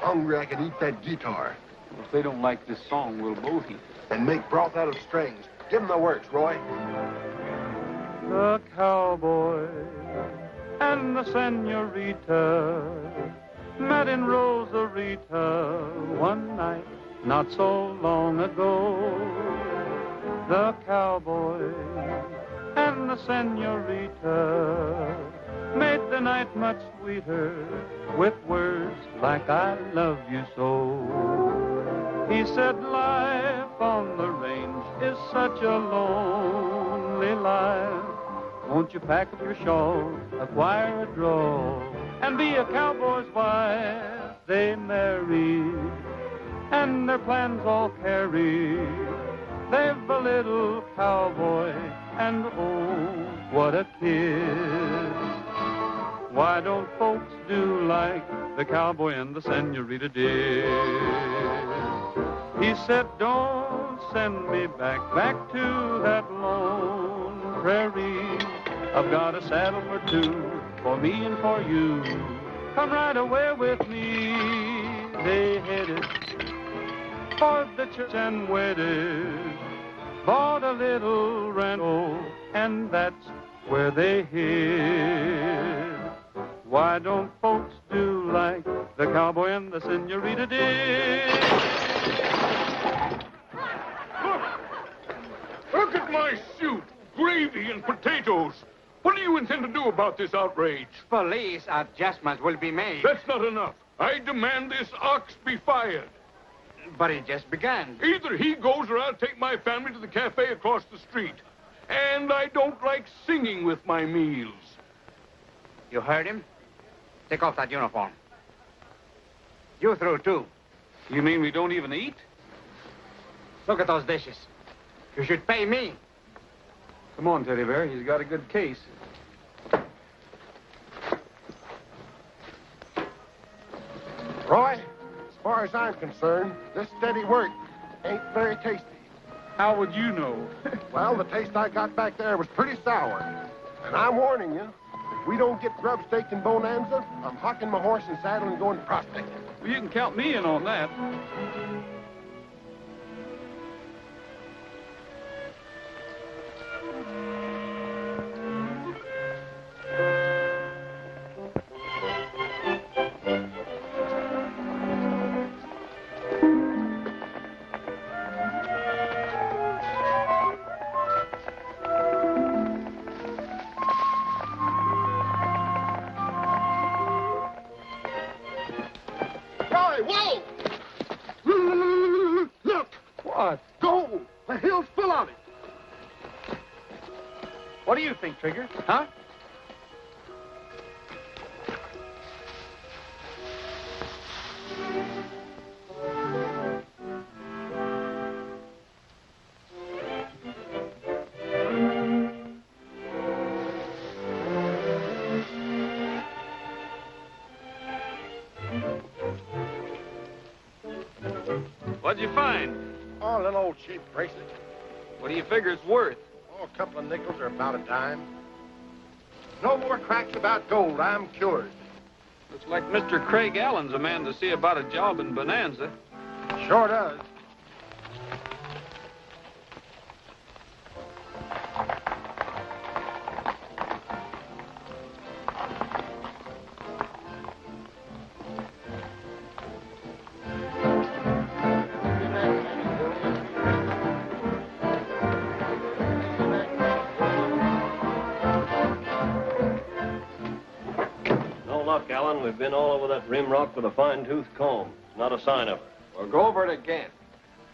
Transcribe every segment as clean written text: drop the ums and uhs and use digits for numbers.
hungry I can eat that guitar. If they don't like this song, we'll both eat. And make broth out of strings. Give them the works, Roy. The cowboy and the senorita met in Rosarita one night not so long ago. The cowboy and the senorita made the night much sweeter with words like I love you so. He said life on the range is such a lonely life. Won't you pack up your shawl, acquire a draw, and be a cowboy's wife? They married, and their plans all carried. They've a little cowboy, and oh, what a kiss. Why don't folks do like the cowboy and the senorita did? He said, don't send me back to that lone prairie. I've got a saddle for two, for me and for you. Come right away with me. They headed for the church and wedded, bought a little rental, and that's where they hid. Why don't folks do like the cowboy and the senorita did? Look at my suit, gravy and potatoes. What do you intend to do about this outrage? Police adjustments will be made. That's not enough. I demand this ox be fired. But it just began. Either he goes or I'll take my family to the cafe across the street. And I don't like singing with my meals. You heard him? Take off that uniform. You through, too. You mean we don't even eat? Look at those dishes. You should pay me. Come on, Teddy Bear. He's got a good case. Roy, as far as I'm concerned, this steady work ain't very tasty. How would you know? Well, the taste I got back there was pretty sour. And I'm warning you, if we don't get grub steak and bonanza, I'm hocking my horse and saddle and going prospecting. Well, you can count me in on that. Whoa! Look! What? Gold! The hill's full of it! What do you think, Trigger? Huh? What'd you find? Oh, a little old cheap bracelet. What do you figure it's worth? Oh, a couple of nickels or about a dime. No more cracks about gold. I'm cured. Looks like Mr. Craig Allen's a man to see about a job in Bonanza. Sure does. Allen, we've been all over that rim rock with a fine-tooth comb. Not a sign of her. Well, go over it again.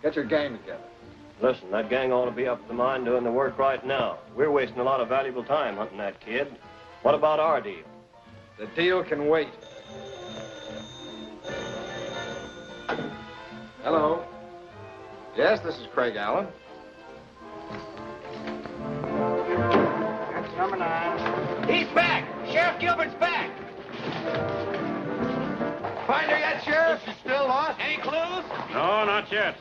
Get your gang together. Listen, that gang ought to be up at the mine doing the work right now. We're wasting a lot of valuable time hunting that kid. What about our deal? The deal can wait. Hello. Yes, this is Craig Allen. That's number 9. He's back! Sheriff Gilbert's back! Find her yet, Sheriff? Is she still lost? Any clues? No, not yet.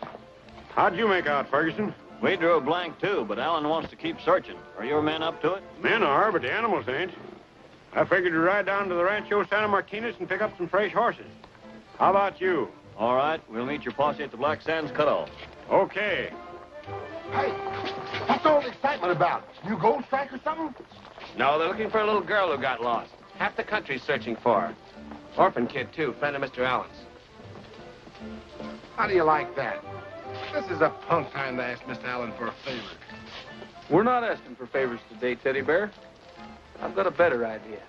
How'd you make out, Ferguson? We drew a blank, too, but Allen wants to keep searching. Are your men up to it? Men are, but the animals ain't. I figured to ride down to the Rancho Santa Martinez and pick up some fresh horses. How about you? All right, we'll meet your posse at the Black Sands cutoff. Okay. Hey, what's all the excitement about? New gold strike or something? No, they're looking for a little girl who got lost. Half the country's searching for her. Orphan kid, too, friend of Mr. Allen's. How do you like that? This is a punk time to ask Mr. Allen for a favor. We're not asking for favors today, Teddy Bear. I've got a better idea.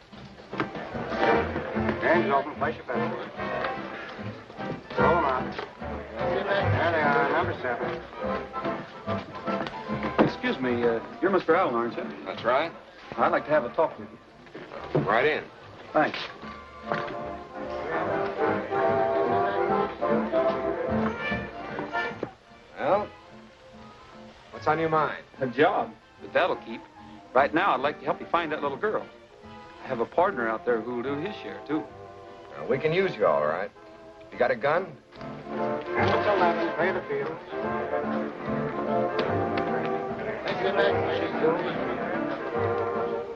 Hands open. Place your bets. Roll them out. There they are. Number 7. Excuse me, you're Mr. Allen, aren't you? That's right. I'd like to have a talk with you. Right in. Thanks. Well, what's on your mind? A job, but that'll keep. Right now, I'd like to help you find that little girl. I have a partner out there who'll do his share, too. Well, we can use you, all right. You got a gun? That's 11. Pay the field.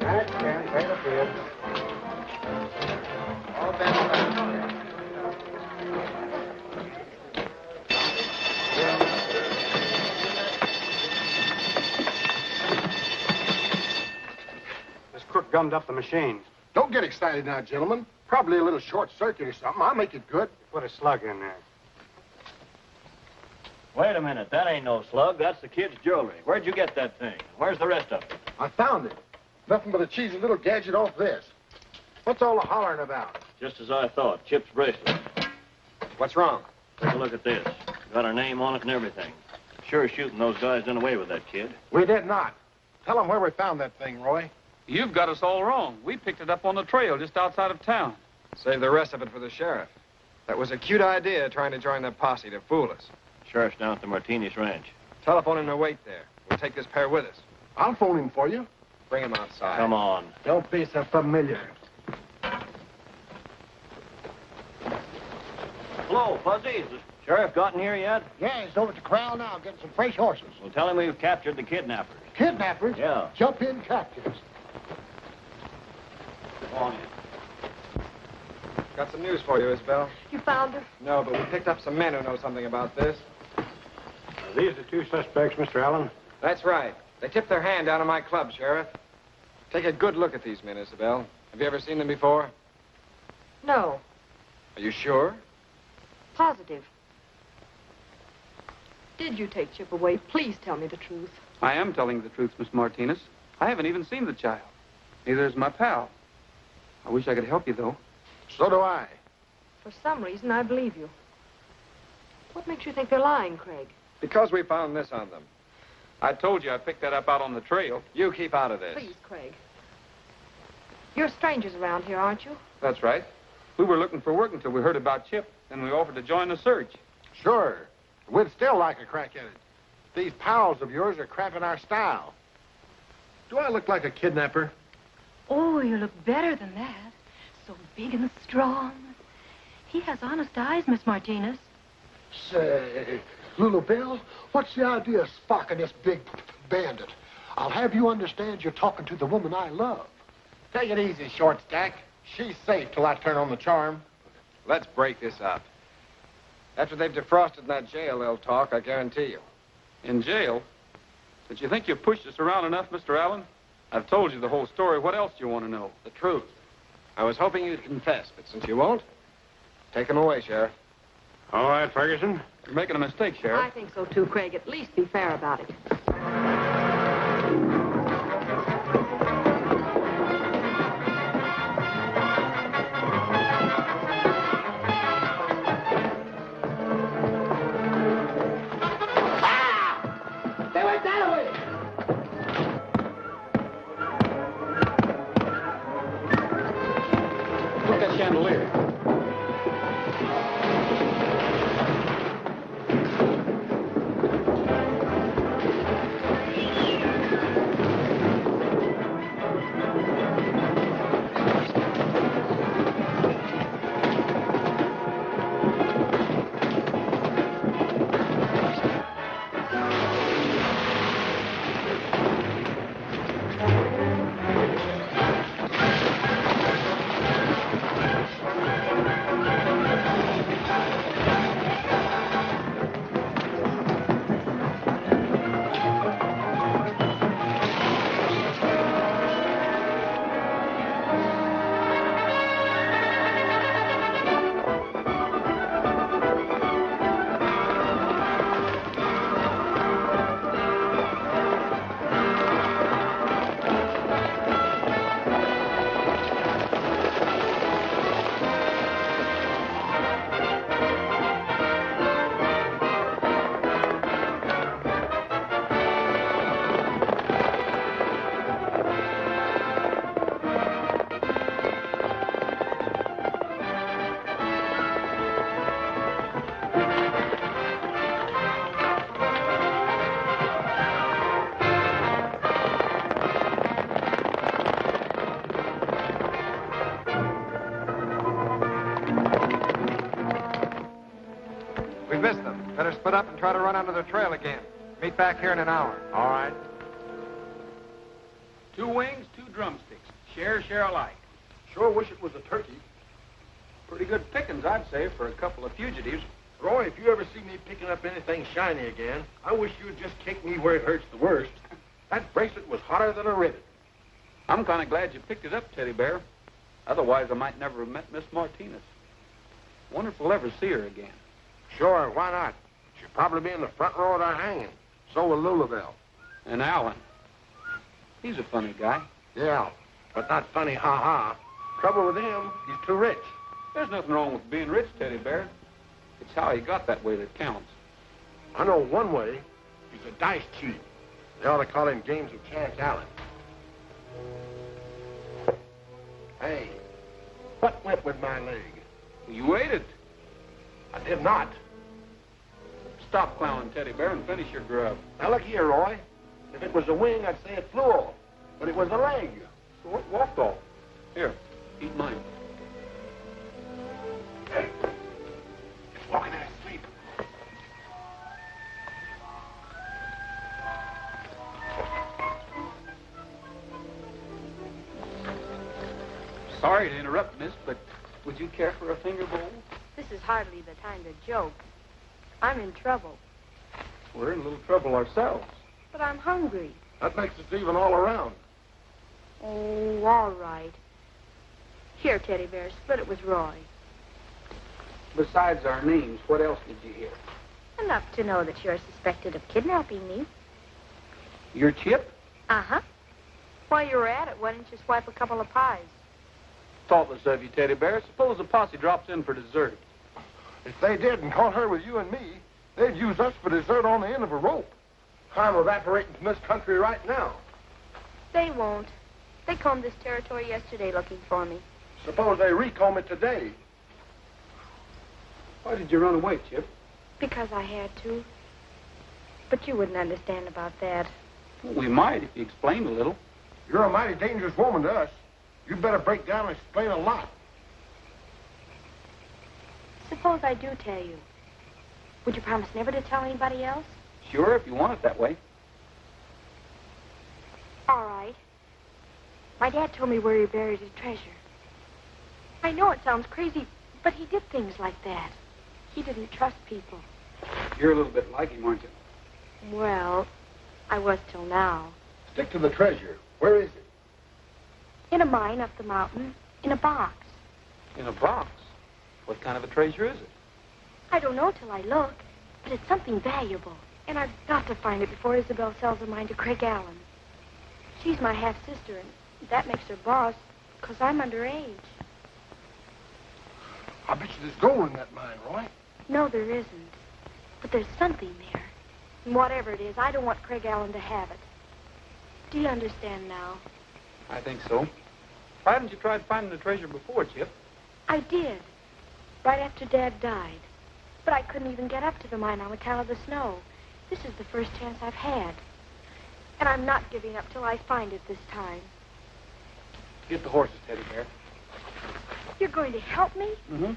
That's 10. Pay the field. All bets back. This crook gummed up the machine. Don't get excited now, gentlemen. Probably a little short circuit or something. I'll make it good. Put a slug in there. Wait a minute, that ain't no slug. That's the kid's jewelry. Where'd you get that thing? Where's the rest of it? I found it. Nothing but a cheesy little gadget off this. What's all the hollering about? Just as I thought, Chip's bracelet. What's wrong? Take a look at this. Got our name on it and everything. Sure shooting those guys done away with that kid. We did not. Tell them where we found that thing, Roy. You've got us all wrong. We picked it up on the trail just outside of town. Save the rest of it for the sheriff. That was a cute idea, trying to join the posse to fool us. Sheriff's down at the Martinez Ranch. Telephone him to wait there. We'll take this pair with us. I'll phone him for you. Bring him outside. Come on. Don't be so familiar. Hello, Fuzzy. Is the sheriff gotten here yet? Yeah, he's over at the corral now, getting some fresh horses. Well, tell him we've captured the kidnappers. Kidnappers? Yeah. Jump in captives. Go on in. Got some news for you, Isabel. You found her? No, but we picked up some men who know something about this. Are these the two suspects, Mr. Allen? That's right. They tipped their hand down at my club, Sheriff. Take a good look at these men, Isabel. Have you ever seen them before? No. Are you sure? Positive. Did you take Chip away? Please tell me the truth. I am telling the truth, Miss Martinez. I haven't even seen the child. Neither is my pal. I wish I could help you, though. So do I. For some reason, I believe you. What makes you think they're lying, Craig? Because we found this on them. I told you I picked that up out on the trail. You keep out of this. Please, Craig. You're strangers around here, aren't you? That's right. We were looking for work until we heard about Chip, and we offered to join the search. Sure. We'd still like a crack at it. These pals of yours are crapping our style. Do I look like a kidnapper? Oh, you look better than that. So big and strong. He has honest eyes, Miss Martinez. Say, Lulu Bell, what's the idea of sparking this big bandit? I'll have you understand you're talking to the woman I love. Take it easy, Short Stack. She's safe till I turn on the charm. Let's break this up. After they've defrosted in that jail, they'll talk, I guarantee you. In jail? Did you think you pushed us around enough, Mr. Allen? I've told you the whole story. What else do you want to know? The truth. I was hoping you'd confess, but since you won't, take him away, Sheriff. All right, Ferguson. You're making a mistake, Sheriff. I think so, too, Craig. At least be fair about it. They went that way! Look at that chandelier. Better split up and try to run onto the trail again. Meet back here in an hour. All right. 2 wings, 2 drumsticks. Share alike. Sure wish it was a turkey. Pretty good pickings, I'd say, for a couple of fugitives. Roy, if you ever see me picking up anything shiny again, I wish you'd just kick me where it hurts the worst. That bracelet was hotter than a rivet. I'm kind of glad you picked it up, Teddy Bear. Otherwise, I might never have met Miss Martinez. Wonder if we'll ever see her again. Sure, why not? She'll probably be in the front row of our hanging. So will Lulabelle. And Alan. He's a funny guy. Yeah, but not funny, ha-ha. Trouble with him, he's too rich. There's nothing wrong with being rich, Teddy Bear. It's how he got that way that counts. I know one way. He's a dice cheat. They ought to call him Games of Chance Allen. Hey, what went with my leg? You ate it. I did not. Stop clowning, Teddy Bear, and finish your grub. Now look here, Roy. If it was a wing, I'd say it flew off. But it was a leg. So it walked off. Here, eat mine. Hey, it's walking in his sleep. Sorry to interrupt, miss, but would you care for a finger bowl? This is hardly the time to joke. I'm in trouble. We're in a little trouble ourselves. But I'm hungry. That makes us even all around. Oh, all right. Here, Teddy Bear, split it with Roy. Besides our names, what else did you hear? Enough to know that you're suspected of kidnapping me. Your Chip? Uh-huh. While you were at it, why didn't you swipe a couple of pies? Thoughtless of you, Teddy Bear. Suppose the posse drops in for dessert. If they did and caught her with you and me, they'd use us for dessert on the end of a rope. I'm evaporating from this country right now. They won't. They combed this territory yesterday looking for me. Suppose they recomb it today. Why did you run away, Chip? Because I had to. But you wouldn't understand about that. Well, we might if you explained a little. You're a mighty dangerous woman to us. You'd better break down and explain a lot. Suppose I do tell you. Would you promise never to tell anybody else? Sure, if you want it that way. All right. My dad told me where he buried his treasure. I know it sounds crazy, but he did things like that. He didn't trust people. You're a little bit like him, aren't you? Well, I was till now. Stick to the treasure. Where is it? In a mine up the mountain, in a box. In a box? What kind of a treasure is it? I don't know till I look, but it's something valuable. And I've got to find it before Isabel sells the mine to Craig Allen. She's my half-sister, and that makes her boss, because I'm underage. I bet you there's gold in that mine, Roy. No, there isn't. But there's something there. And whatever it is, I don't want Craig Allen to have it. Do you understand now? I think so. Why haven't you tried finding the treasure before, Chip? I did. Right after Dad died. But I couldn't even get up to the mine on account of the snow. This is the first chance I've had. And I'm not giving up till I find it this time. Get the horses, Teddy Bear. You're going to help me? Mm-hmm.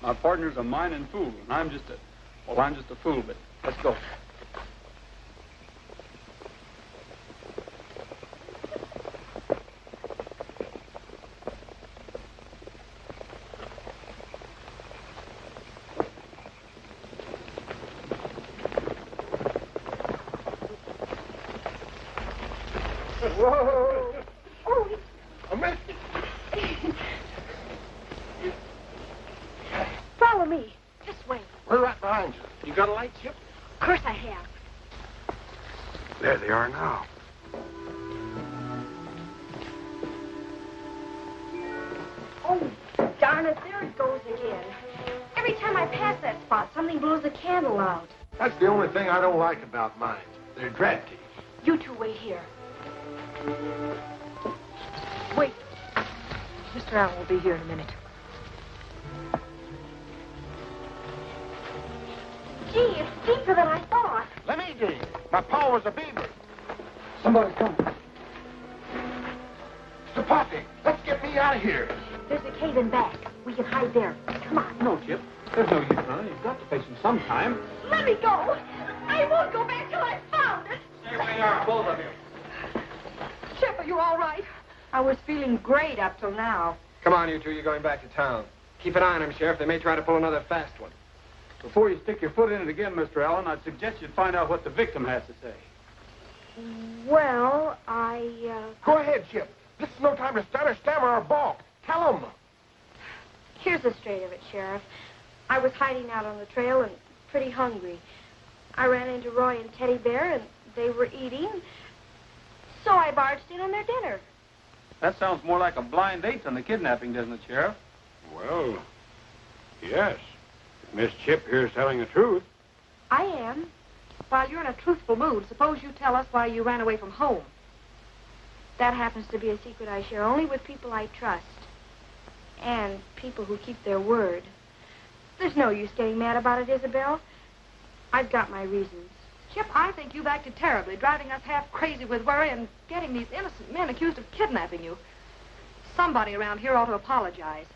My partner's a mining fool, and I'm just a fool, but let's go. Whoa! Oh, I missed it. follow me. This way. We're right behind you. You got a light, Chip? Of course I have. There they are now. Oh, darn it, there it goes again. Every time I pass that spot, something blows the candle out. That's the only thing I don't like about mines. They're drafty. You two wait here. Wait. Mr. Allen will be here in a minute. Gee, it's deeper than I thought. Let me dig. My paw was a beaver. Somebody come. Mr. Poppy, let's get me out of here. There's a cave in back. We can hide there. Come on. No, Chip. There's no use running. You've got to face him sometime. Let me go. I won't go back till I've found it. Stay where you are, both of you. Chip, are you all right? I was feeling great up till now. Come on, you two. You're going back to town. Keep an eye on him, Sheriff. They may try to pull another fast one. Before you stick your foot in it again, Mr. Allen, I'd suggest you find out what the victim has to say. Well, Go ahead, Chip. This is no time to stutter, stammer, or balk. Tell them. Here's the straight of it, Sheriff. I was hiding out on the trail and pretty hungry. I ran into Roy and Teddy Bear, and they were eating. So I barged in on their dinner. That sounds more like a blind date than a kidnapping, doesn't it, Sheriff? Well, yes. If Miss Chip here is telling the truth. I am. While you're in a truthful mood, suppose you tell us why you ran away from home. That happens to be a secret I share only with people I trust. And people who keep their word. There's no use getting mad about it, Isabel. I've got my reasons. Chip, I think you've acted terribly, driving us half crazy with worry and getting these innocent men accused of kidnapping you. Somebody around here ought to apologize.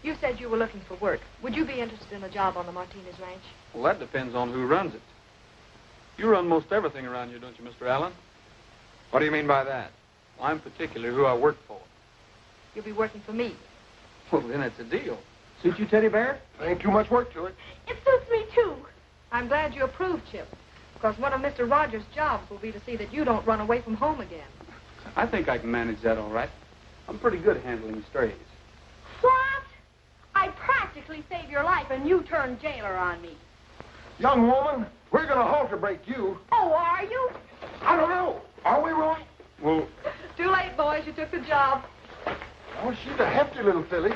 You said you were looking for work. Would you be interested in a job on the Martinez Ranch? Well, that depends on who runs it. You run most everything around here, don't you, Mr. Allen? What do you mean by that? Well, I'm particular who I work for. You'll be working for me. Well, then it's a deal. Suit you, Teddy Bear? Ain't too much work to it. It suits me, too. I'm glad you approve, Chip, because one of Mr. Rogers' jobs will be to see that you don't run away from home again. I think I can manage that all right. I'm pretty good at handling strays. What? I practically saved your life, and you turned jailer on me. Young woman, we're going to halter break you. Oh, are you? I don't know. Are we, Roy? Well, Too late, boys. You took the job. Oh, she's a hefty little filly.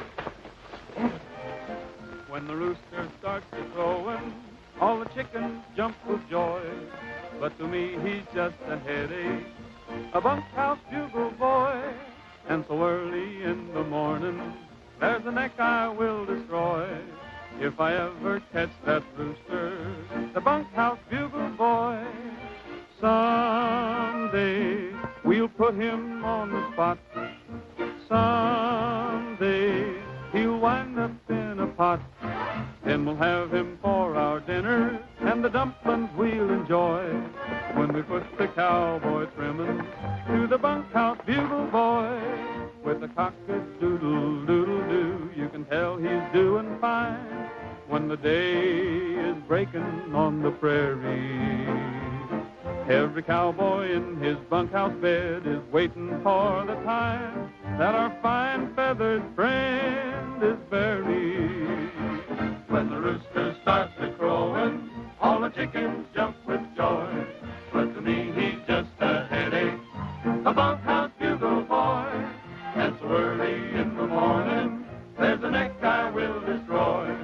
When the rooster starts to crowing, all the chickens jump with joy. But to me, he's just a headache, a bunkhouse bugle boy. And so early in the morning, there's a neck I will destroy. If I ever catch that rooster, the bunkhouse bugle boy. Someday, we'll put him on the spot. Someday, he'll wind up in a pot. Then we'll have him for our dinner, and the dumplings we'll enjoy. When we put the cowboy trimming to the bunkhouse bugle boy. With a cock-a-doodle-doodle-doo, you can tell he's doing fine. When the day is breaking on the prairie, every cowboy in his bunkhouse bed is waiting for the time that our fine feathered friend is buried. When the rooster starts to crowing, all the chickens jump with joy. But to me, he's just a headache, a bunkhouse bugle boy. And so early in the morning, there's a neck I will destroy.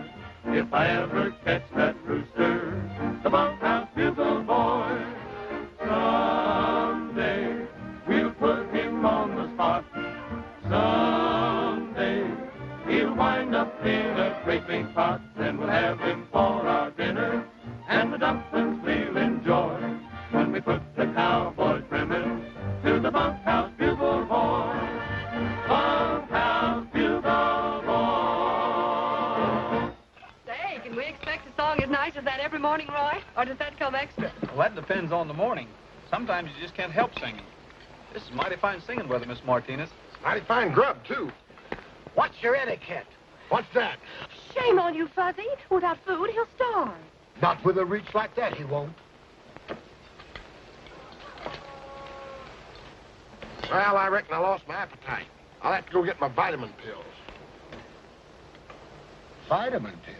If I ever catch that rooster, the bunkhouse bugle boy. Someday, we'll put him on the spot. Someday, he'll wind up in a great big pot. Then we'll have him for our dinner, and the dumplings we'll enjoy. When we put the cowboy trimming to the bunkhouse bugle boy. Bunkhouse bugle boy. Say, can we expect a song as nice as that every morning, Roy? Or does that come extra? well, that depends on the morning. Sometimes you just can't help singing. This is mighty fine singing weather, Miss Martinez. Mighty fine grub, too. What's your etiquette? What's that? Shame on you, Fuzzy. Without food, he'll starve. Not with a reach like that, he won't. Well, I reckon I lost my appetite. I'll have to go get my vitamin pills. Vitamin pills?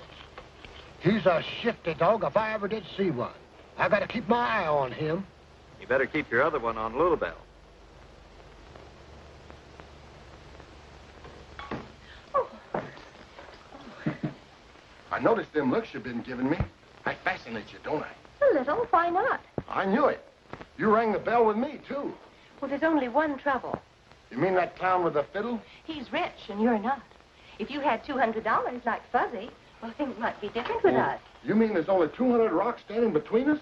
He's a shifty dog if I ever did see one. I gotta keep my eye on him. You better keep your other one on Lulabelle. I noticed them looks you've been giving me. I fascinate you, don't I? A little. Why not? I knew it. You rang the bell with me, too. Well, there's only one trouble. You mean that clown with the fiddle? He's rich, and you're not. If you had $200 like Fuzzy, well, things might be different with us. You mean there's only 200 rocks standing between us?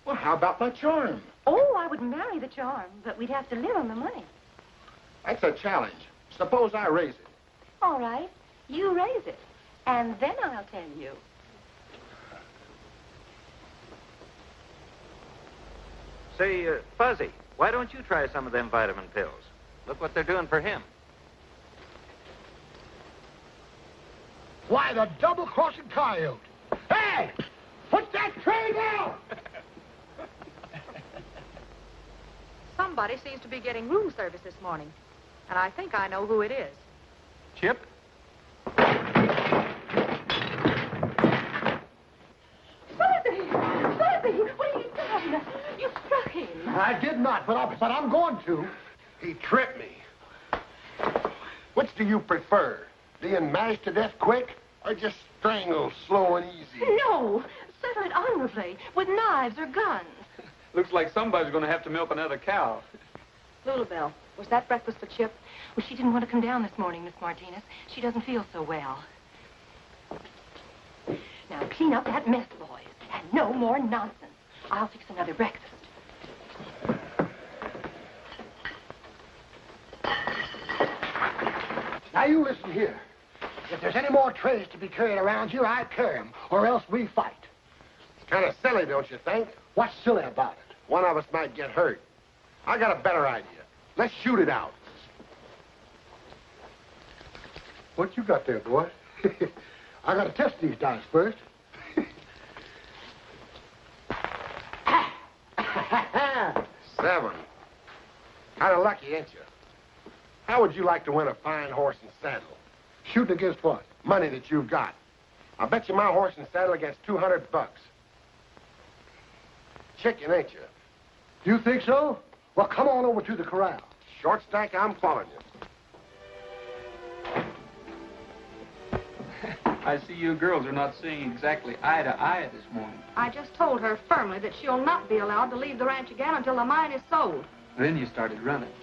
Well, how about my charm? Oh, I would marry the charm, but we'd have to live on the money. That's a challenge. Suppose I raise it. All right, you raise it, and then I'll tell you. Say, Fuzzy, why don't you try some of them vitamin pills? Look what they're doing for him. Why, the double-crossing coyote. Hey! Put that tray down! Somebody seems to be getting room service this morning, and I think I know who it is. Chip? Fuzzy! Fuzzy! What have you done? You struck him. I did not, but I'm going to. He tripped me. Which do you prefer? Being mashed to death quick or just strangled slow and easy? No, settle it honorably with knives or guns. Looks like somebody's going to have to milk another cow. Lulabelle, was that breakfast for Chip? Well, she didn't want to come down this morning, Miss Martinez. She doesn't feel so well. Now, clean up that mess, boys, and no more nonsense. I'll fix another breakfast. Now, you listen here. If there's any more trays to be carried around here, I carry them, or else we fight. It's kind of silly, don't you think? What's silly about it? One of us might get hurt. I got a better idea. Let's shoot it out. What you got there, boy? I gotta test these dice first. 7. Kind of lucky, ain't you? How would you like to win a fine horse and saddle? Shooting against what? Money that you've got. I'll bet you my horse and saddle against $200. Chicken, ain't you? You think so? Well, come on over to the corral. Short stack, I'm following you. I see you girls are not seeing exactly eye to eye this morning. I just told her firmly that she'll not be allowed to leave the ranch again until the mine is sold. Then you started running.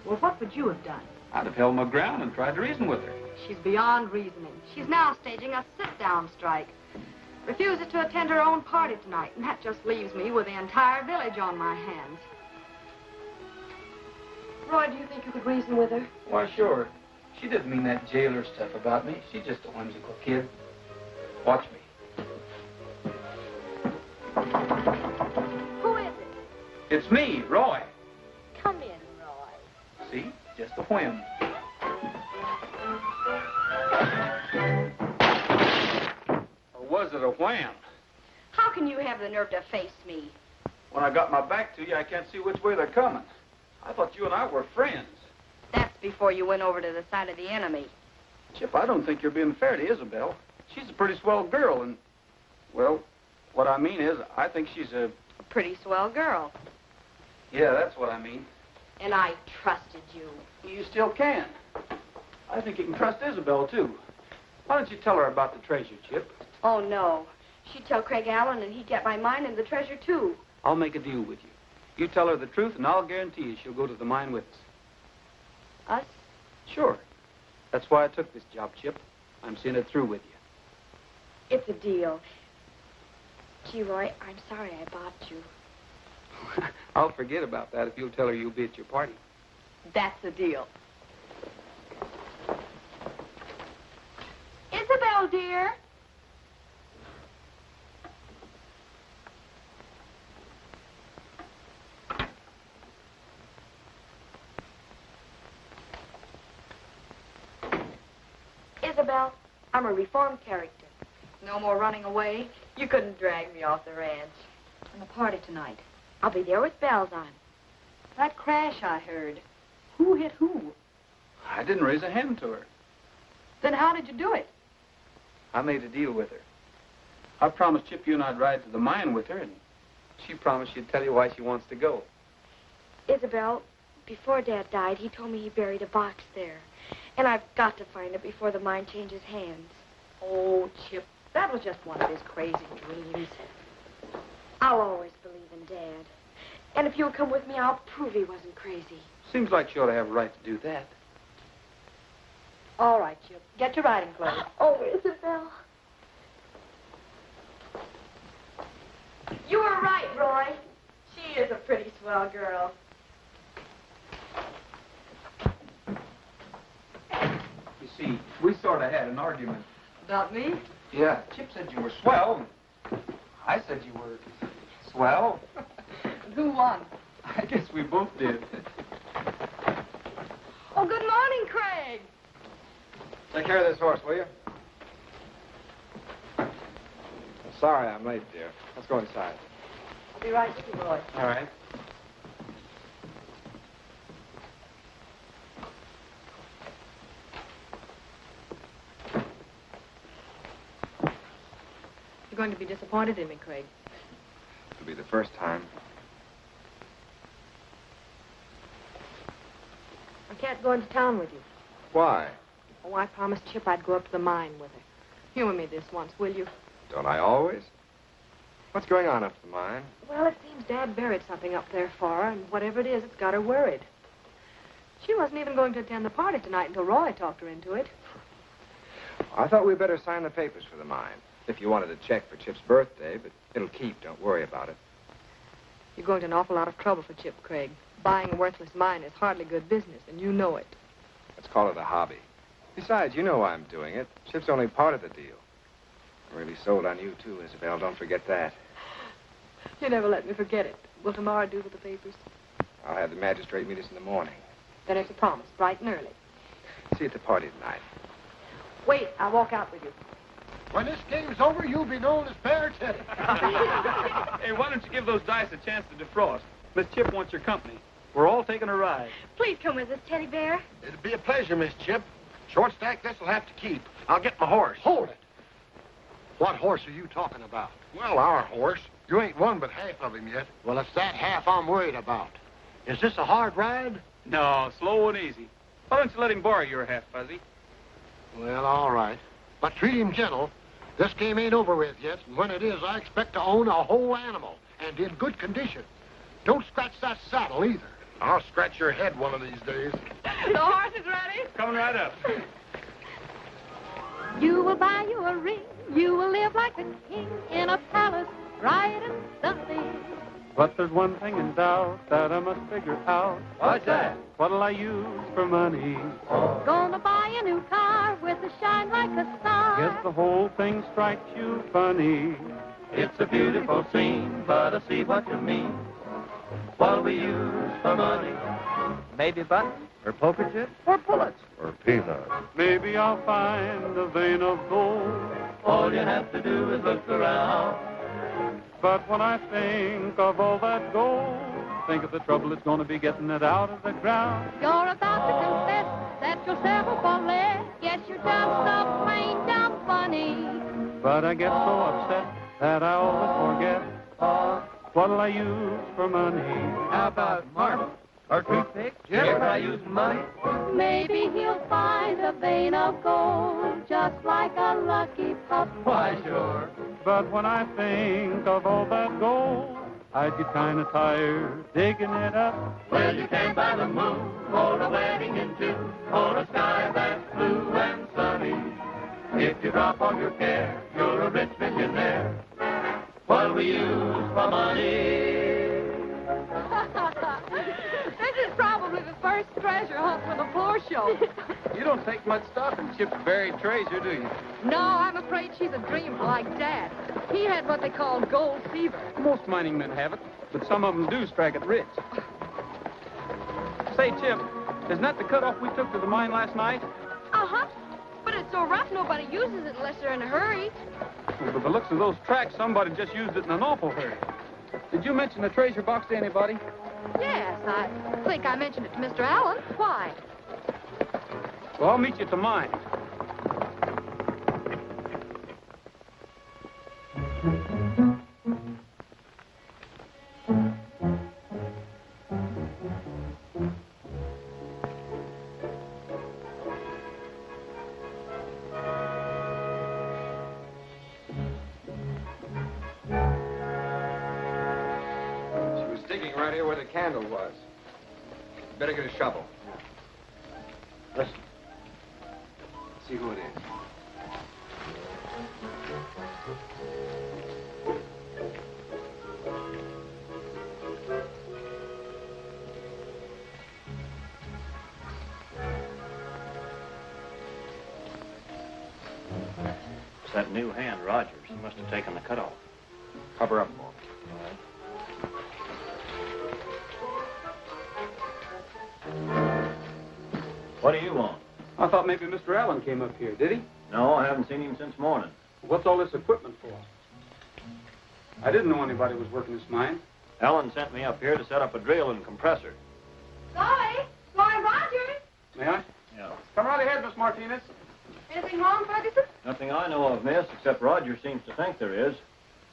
Well, what would you have done? I'd have held my ground and tried to reason with her. She's beyond reasoning. She's now staging a sit-down strike. Refuses to attend her own party tonight, and that just leaves me with the entire village on my hands. Roy, do you think you could reason with her? Why, sure. She didn't mean that jailer stuff about me. She's just a whimsical kid. Watch me. Who is it? It's me, Roy. Come in, Roy. See? Just a whim. Or was it a wham? How can you have the nerve to face me? When I got my back to you, I can't see which way they're coming. I thought you and I were friends. That's before you went over to the side of the enemy. Chip, I don't think you're being fair to Isabel. She's a pretty swell girl, and, well, what I mean is, I think she's a pretty swell girl. Yeah, that's what I mean. And I trusted you. You still can. I think you can trust Isabel, too. Why don't you tell her about the treasure, Chip? Oh, no. She'd tell Craig Allen, and he'd get my mine and the treasure, too. I'll make a deal with you. You tell her the truth, and I'll guarantee you she'll go to the mine with us. Us? Sure. That's why I took this job, Chip. I'm seeing it through with you. It's a deal. Gee, Roy, I'm sorry I bopped you. I'll forget about that if you'll tell her you'll be at your party. That's a deal. Isabel, dear. Isabel, I'm a reformed character. No more running away. You couldn't drag me off the ranch. And the party tonight. I'll be there with bells on. That crash I heard. Who hit who? I didn't raise a hand to her. Then how did you do it? I made a deal with her. I promised Chip you and I'd ride to the mine with her, and she promised she'd tell you why she wants to go. Isabel, before Dad died, he told me he buried a box there. And I've got to find it before the mine changes hands. Oh, Chip, that was just one of his crazy dreams. I'll always believe in Dad. And if you'll come with me, I'll prove he wasn't crazy. Seems like she ought to have a right to do that. All right, Chip. Get your riding clothes. Oh, Isabel. You were right, Roy. She is a pretty swell girl. You see, we sort of had an argument. About me? Yeah, Chip said you were swell. I said you were swell. Who won? I guess we both did. Oh, good morning, Craig. Take care of this horse, will you? Sorry I'm late, dear. Let's go inside. I'll be right with you, Roy. All right. You're going to be disappointed in me, Craig. It'll be the first time. I can't go into town with you. Why? Oh, I promised Chip I'd go up to the mine with her. Humor me this once, will you? Don't I always? What's going on up at the mine? Well, it seems Dad buried something up there for her, and whatever it is, it's got her worried. She wasn't even going to attend the party tonight until Roy talked her into it. I thought we'd better sign the papers for the mine. If you wanted a check for Chip's birthday, but it'll keep. Don't worry about it. You're going to an awful lot of trouble for Chip, Craig. Buying a worthless mine is hardly good business, and you know it. Let's call it a hobby. Besides, you know why I'm doing it. Chip's only part of the deal. I'm really sold on you, too, Isabel. Don't forget that. You never let me forget it. Will tomorrow do with the papers? I'll have the magistrate meet us in the morning. Then it's a promise, bright and early. See you at the party tonight. Wait, I'll walk out with you. When this game's over, you'll be known as Bear Teddy. Hey, why don't you give those dice a chance to defrost? Miss Chip wants your company. We're all taking a ride. Please come with us, Teddy Bear. It'd be a pleasure, Miss Chip. Short stack, this'll have to keep. I'll get my horse. Hold it. What horse are you talking about? Well, our horse. You ain't won but half of him yet. Well, it's that half I'm worried about. Is this a hard ride? No, slow and easy. Why don't you let him borrow your half, Fuzzy? Well, all right. But treat him gentle. This game ain't over with yet, and when it is, I expect to own a whole animal, and in good condition. Don't scratch that saddle, either. I'll scratch your head one of these days. The horse is ready. Coming right up. You will buy you a ring. You will live like a king in a palace, bright and sunny. But there's one thing in doubt that I must figure out. What's that? What'll I use for money? Gonna buy a new car with a shine like a star. Guess the whole thing strikes you funny. It's a beautiful scene, but I see what you mean. What we use for money? Maybe buttons, or poker chips, or bullets, Or peanuts. Maybe I'll find a vein of gold. All you have to do is look around. But when I think of all that gold, think of the trouble it's going to be getting it out of the ground. You're about to confess that you'll settle for less. Yes, you're just so plain dumb funny. But I get so upset that I always forget. What'll I use for money? How about marbles, or toothpicks? If I use money? Maybe he'll find a vein of gold, just like a lucky pup. Why, sure. But when I think of all that gold, I'd get kind of tired digging it up. Well, you can buy the moon, or a wedding in June, or a sky that's blue and sunny. If you drop all your care, you're a rich millionaire. What we use for money? This is probably the first treasure hunt for the poor show. You don't take much stock in Chip's buried treasure, do you? No, I'm afraid she's a dreamer like Dad. He had what they call gold fever. Most mining men have it, but some of them do strike it rich. Say, Chip, isn't that the cutoff we took to the mine last night? Uh-huh. But it's so rough, nobody uses it unless they're in a hurry. Well, by the looks of those tracks, somebody just used it in an awful hurry. Did you mention the treasure box to anybody? Yes, I think I mentioned it to Mr. Allen. Why? Well, I'll meet you at the mine. Right here where the candle was. Better get a shovel. Listen. See who it is. It's that new hand, Rogers. He must have taken the cut off. Cover up for him. What do you want? I thought maybe Mr. Allen came up here. Did he? No, I haven't seen him since morning. What's all this equipment for? I didn't know anybody was working this mine. Allen sent me up here to set up a drill and compressor. Sorry, Rogers. May I? Yeah. Come right ahead, Miss Martinez. Anything wrong, Ferguson? Nothing I know of, miss, except Roger seems to think there is.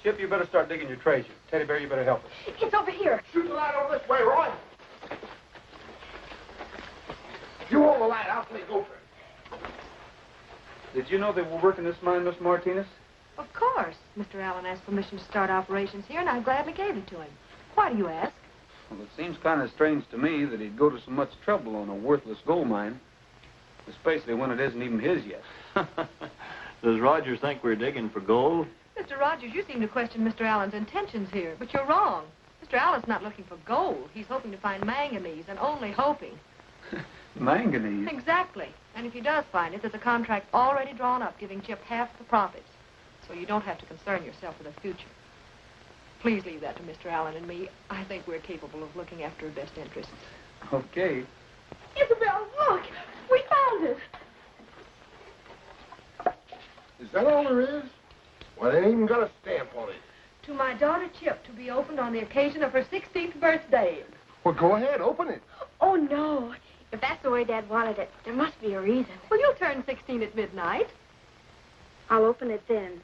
Chip, you better start digging your treasure. Teddy Bear, you better help us. It's over here. Shoot the light over this way, Roy. You hold the light. I'll take over. Did you know they were working this mine, Miss Martinez? Of course. Mr. Allen asked permission to start operations here, and I gladly gave it to him. Why do you ask? Well, it seems kind of strange to me that he'd go to so much trouble on a worthless gold mine, especially when it isn't even his yet. Does Rogers think we're digging for gold? Mr. Rogers, you seem to question Mr. Allen's intentions here, but you're wrong. Mr. Allen's not looking for gold. He's hoping to find manganese, and only hoping. Manganese? Exactly. And if he does find it, there's a contract already drawn up giving Chip half the profits. So you don't have to concern yourself with the future. Please leave that to Mr. Allen and me. I think we're capable of looking after her best interests. Okay. Isabel, look! We found it! Is that all there is? Well, they ain't even got a stamp on it. To my daughter Chip, to be opened on the occasion of her 16th birthday. Well, go ahead, open it. Oh, no. If that's the way Dad wanted it, there must be a reason. Well, you'll turn 16 at midnight. I'll open it then.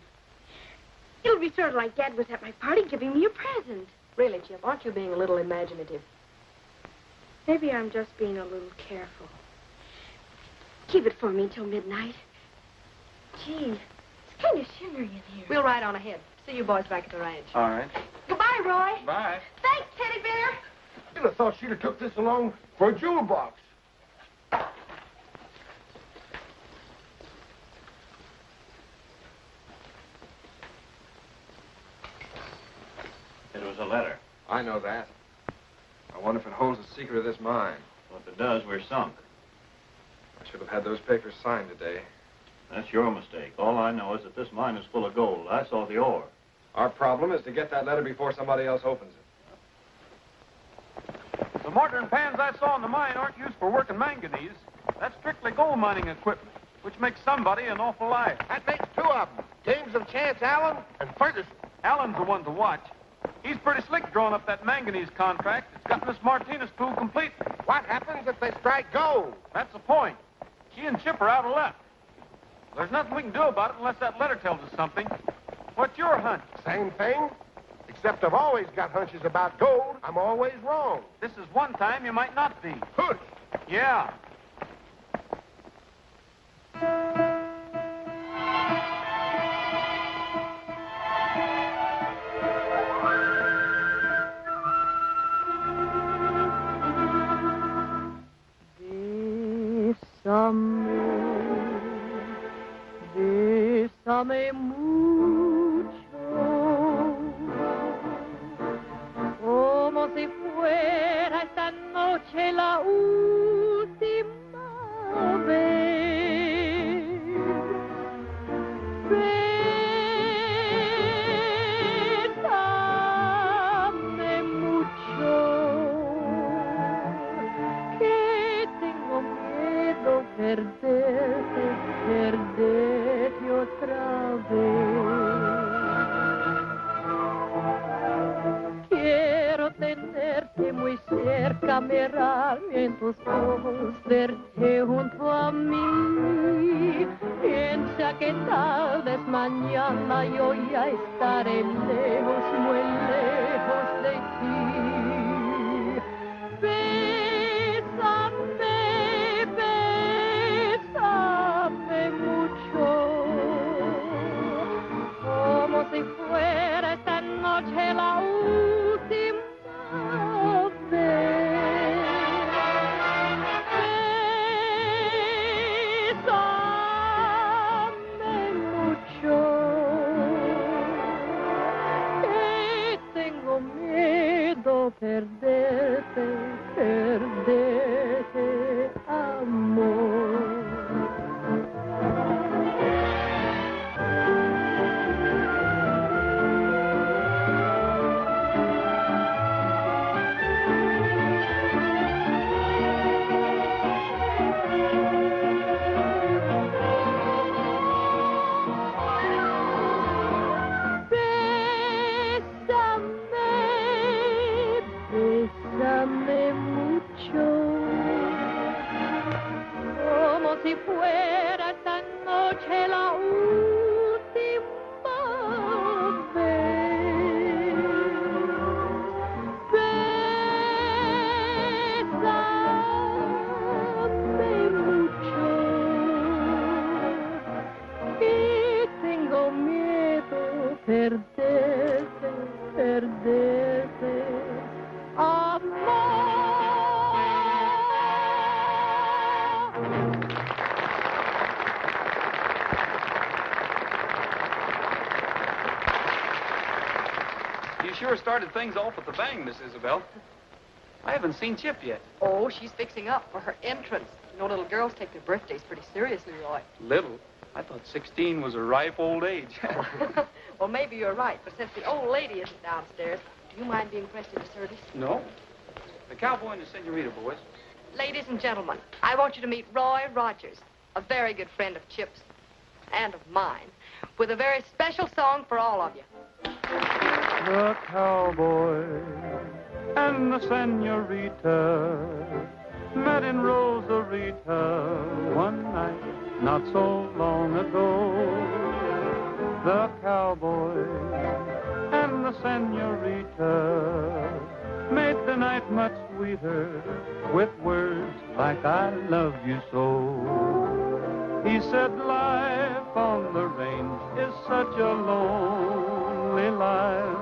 It'll be sort of like Dad was at my party giving me a present. Really, Chip, aren't you being a little imaginative? Maybe I'm just being a little careful. Keep it for me till midnight. Gee, it's kind of shimmery in here. We'll ride on ahead. See you boys back at the ranch. All right. Goodbye, Roy. Bye. Thanks, Teddy Bear. You'd have thought she'd have took this along for a jewel box. It was a letter. I know that. I wonder if it holds the secret of this mine. Well, if it does, we're sunk. I should have had those papers signed today. That's your mistake. All I know is that this mine is full of gold. I saw the ore. Our problem is to get that letter before somebody else opens it. The mortar and pans I saw in the mine aren't used for working manganese. That's strictly gold mining equipment, which makes somebody an awful liar. That makes two of them. James of Chance Allen and Ferguson. Allen's the one to watch. He's pretty slick drawing up that manganese contract. It's got Miss Martinez fooled completely. What happens if they strike gold? That's the point. She and Chip are out of luck. There's nothing we can do about it unless that letter tells us something. What's your hunch? Same thing. Except I've always got hunches about gold. I'm always wrong. This is one time you might not be. Hush. Yeah. Bésame mucho, como si fuera esta noche la última vez. Bésame mucho, que tengo miedo perderte otra vez. Quiero tenerte muy cerca, mirar en tus ojos, verte junto a mí. Piensa que tal vez mañana yo ya estaré lejos, muy lejos de ti. Bésame mucho, como si fuera esta noche la última vez. Bésame mucho, que tengo miedo perderte, amor. la última vez. Bésame mucho, y tengo miedo perderte, amor. You sure started things off with a bang, Miss Isabel. I haven't seen Chip yet. Oh, she's fixing up for her entrance. You know, little girls take their birthdays pretty seriously, Roy. Little? I thought 16 was a ripe old age. Well, maybe you're right, but since the old lady isn't downstairs, do you mind being pressed into service? No. The Cowboy and the Senorita, boys. Ladies and gentlemen, I want you to meet Roy Rogers, a very good friend of Chip's and of mine, with a very special song for all of you. The cowboy and the senorita met in Rosarita one night not so long ago. The cowboy and the senorita made the night much sweeter with words like I love you so. He said life on the range is such a lonely life.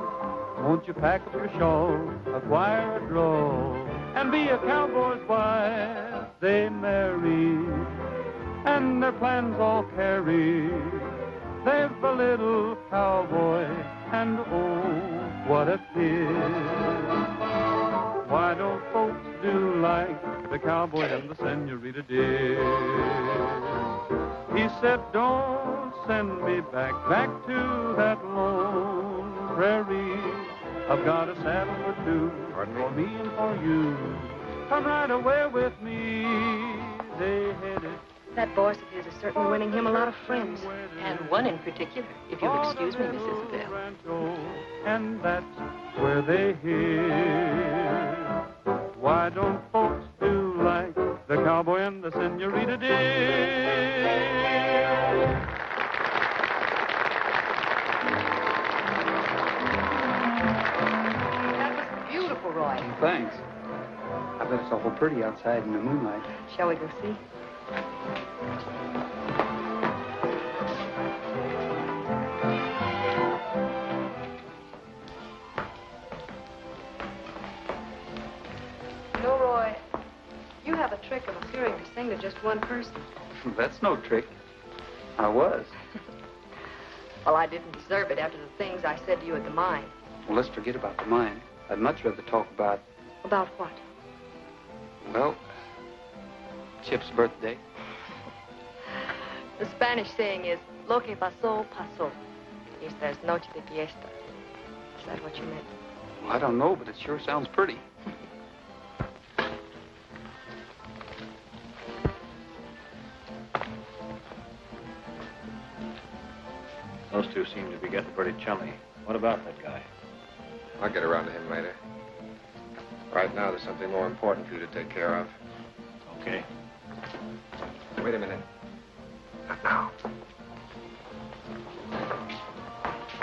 Won't you pack up your shawl, acquire a draw, and be a cowboy's wife? They married, and their plans all carry. They've a little cowboy, and oh, what a kid. Why don't folks do like the cowboy and the senorita did? He said, don't send me back to that lone prairie. I've got a saddle or two for me and for you. Come right away with me. They headed. That voice of his is certainly winning him a lot of friends. And one in particular, if you'll excuse me, Miss Isabel. And that's where they hear. Why don't folks do like the cowboy and the senorita did? Beautiful, Roy. Thanks. I bet it's awful pretty outside in the moonlight. Shall we go see? You know, Roy, you have a trick of appearing to sing to just one person. That's no trick. I was. Well, I didn't deserve it after the things I said to you at the mine. Well, let's forget about the mine. I'd much rather talk about... About what? Well, Chip's birthday. The Spanish saying is, lo que pasó, pasó. Esta es noche de fiesta. Is that what you meant? Well, I don't know, but it sure sounds pretty. Those two seem to be getting pretty chummy. What about that guy? I'll get around to him later. Right now, there's something more important for you to take care of. Okay. Wait a minute. Not now.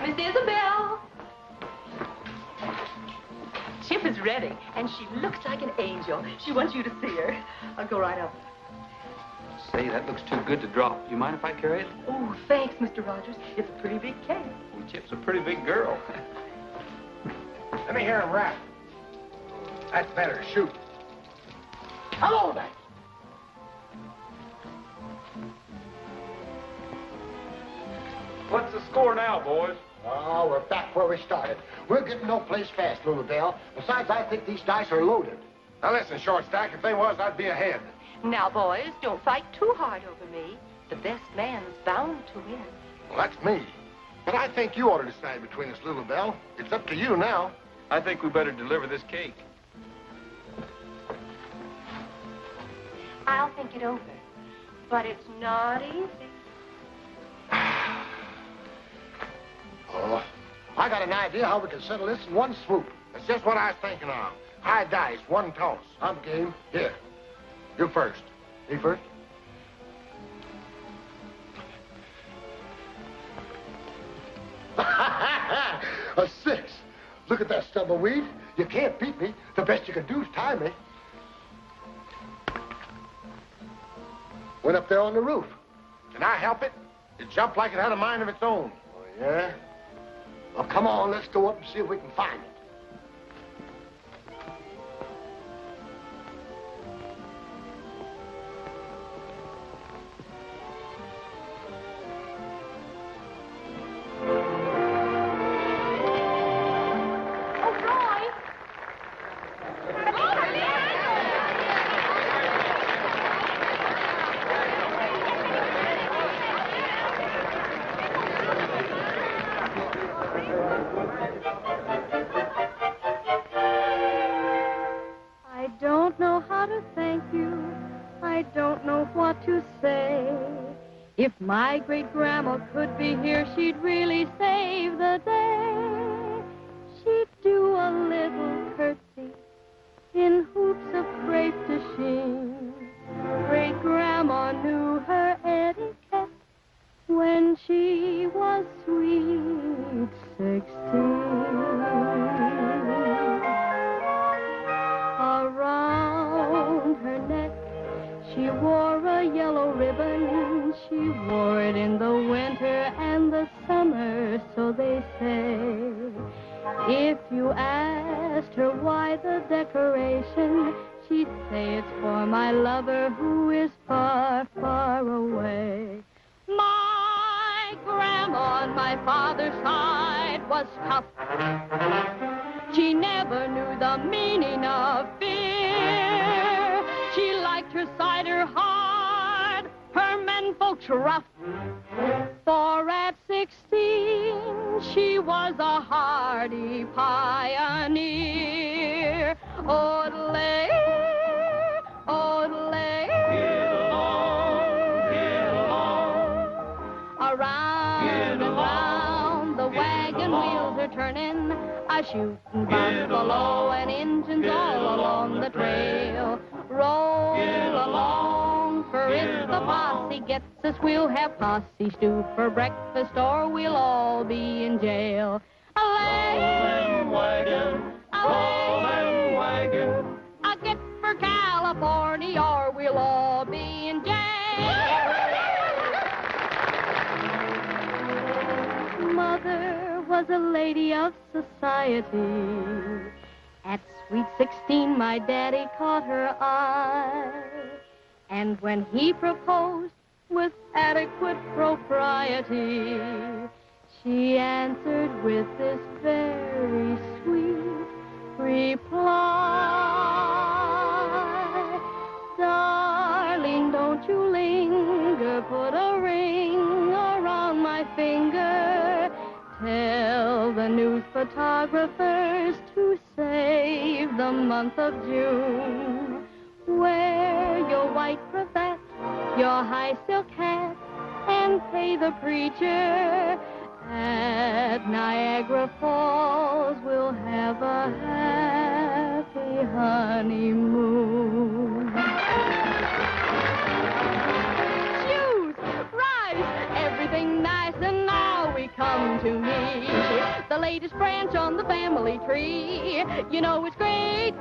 Miss Isabel! Chip is ready, and she looks like an angel. She wants you to see her. I'll go right up. Say, that looks too good to drop. Do you mind if I carry it? Oh, thanks, Mr. Rogers. It's a pretty big cake. Well, Chip's a pretty big girl. Let me hear him rap. That's better. Shoot. Hello there. What's the score now, boys? Oh, we're back where we started. We're getting no place fast, Little Bell. Besides, I think these dice are loaded. Now listen, Short Stack, if they was, I'd be ahead. Now, boys, don't fight too hard over me. The best man's bound to win. Well, that's me. But I think you ought to decide between us, Little Bell. It's up to you now. I think we better deliver this cake. I'll think it over. But it's not easy. Oh, I got an idea how we can settle this in one swoop. That's just what I was thinking of. High dice, one toss. I'm game. Here. You first. Me first? Look at that stubble weed. You can't beat me. The best you can do is tie me. Went up there on the roof. Can I help it? It jumped like it had a mind of its own. Oh, yeah? Well, come on, let's go up and see if we can find it. I don't know how to thank you. I don't know what to say. If my great-grandma could be here, she'd really save the day. She'd do a little curtsy in hoops of crepe de chine. Great-grandma knew her etiquette when she was sweet 16. Around her neck, she wore a yellow ribbon. She wore it in the winter and the summer, so they say. If you asked her why the decoration, she'd say it's for my lover who is far, far away. My grandma on my father's side was tough. She never knew the meaning of fear. She liked her cider hard, her men folks rough. For at 16, she was a hardy pioneer. Odelay, odelay. Get along. Around and round, the wagon wheels are turning. A shooting buffalo and engines all along the trail. Roll along, for if the posse gets us, we'll have posse stew for breakfast, or we'll all be in jail. Away, wagon, away, wagon. A get for California, or we'll all be in jail. Mother was a lady of society. At sweet 16, my daddy caught her eye. And when he proposed with adequate propriety, she answered with this very sweet reply. Darling, don't you linger, put a ring around my finger. Tell the news photographers to save the month of June. Wear your white cravat, your high silk hat, and pay the preacher. At Niagara Falls, we'll have a happy honeymoon. Shoes, rice, everything nice, and now we come to me, the latest branch on the family tree. You know it's great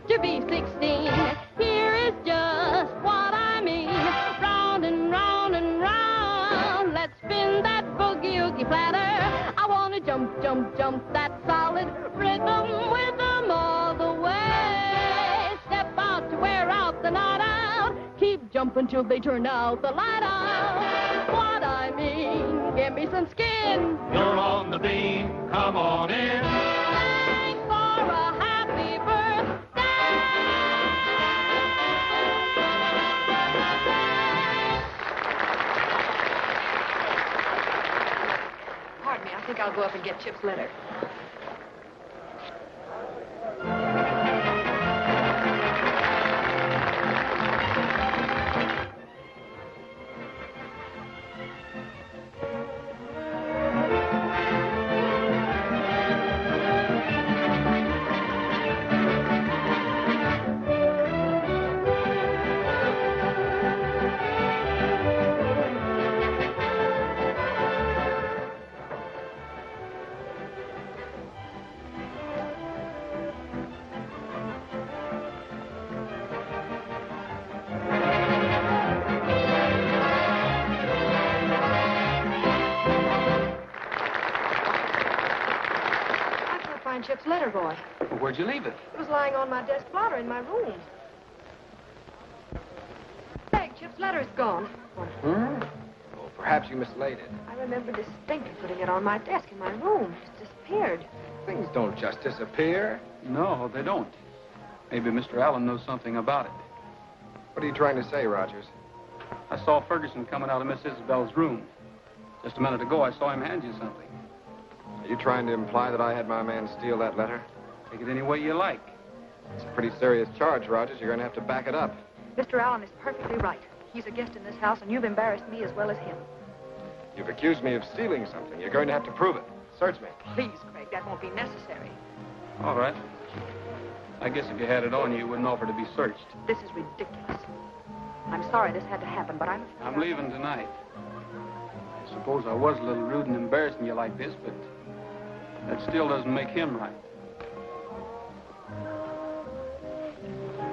to be 16. Here is just what I mean. Round and round and round, let's spin that boogie-oogie platter. I want to jump, jump, jump that solid rhythm with them all the way. Step out to wear out the night out. Keep jumping till they turn out the light out. What I mean, give me some skin. You're on the beam, come on in. Thanks for a happy birthday. Pardon me, I think I'll go up and get Chip's letter. find Chip's letter, boy. Well, where'd you leave it? It was lying on my desk blotter in my room. Hey, Chip's letter's gone. Hmm? Oh, perhaps you mislaid it. I remember distinctly putting it on my desk in my room. It's disappeared. Things don't just disappear. No, they don't. Maybe Mr. Allen knows something about it. What are you trying to say, Rogers? I saw Ferguson coming out of Miss Isabel's room. Just a minute ago, I saw him hand you something. Are you trying to imply that I had my man steal that letter? Take it any way you like. It's a pretty serious charge, Rogers. You're going to have to back it up. Mr. Allen is perfectly right. He's a guest in this house, and you've embarrassed me as well as him. You've accused me of stealing something. You're going to have to prove it. Search me. Please, Craig, that won't be necessary. All right. I guess if you had it on you, you wouldn't offer to be searched. This is ridiculous. I'm sorry this had to happen, but I'm leaving tonight. I suppose I was a little rude and embarrassing you like this, but that still doesn't make him right.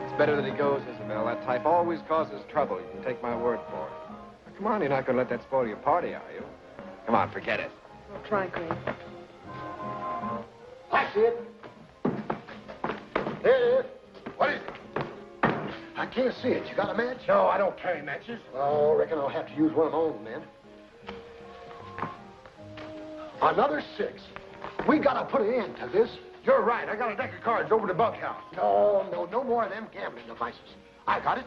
It's better that he goes, Isabel. That type always causes trouble. You can take my word for it. Now, come on, you're not going to let that spoil your party, are you? Come on, forget it. I'll try, Craig. I see it. There it is. What is it? I can't see it. You got a match? No, I don't carry matches. Oh, I reckon I'll have to use one of my own, then. Another 6. We gotta put an end to this. You're right. I got a deck of cards over the bunkhouse. No more of them gambling devices. I got it.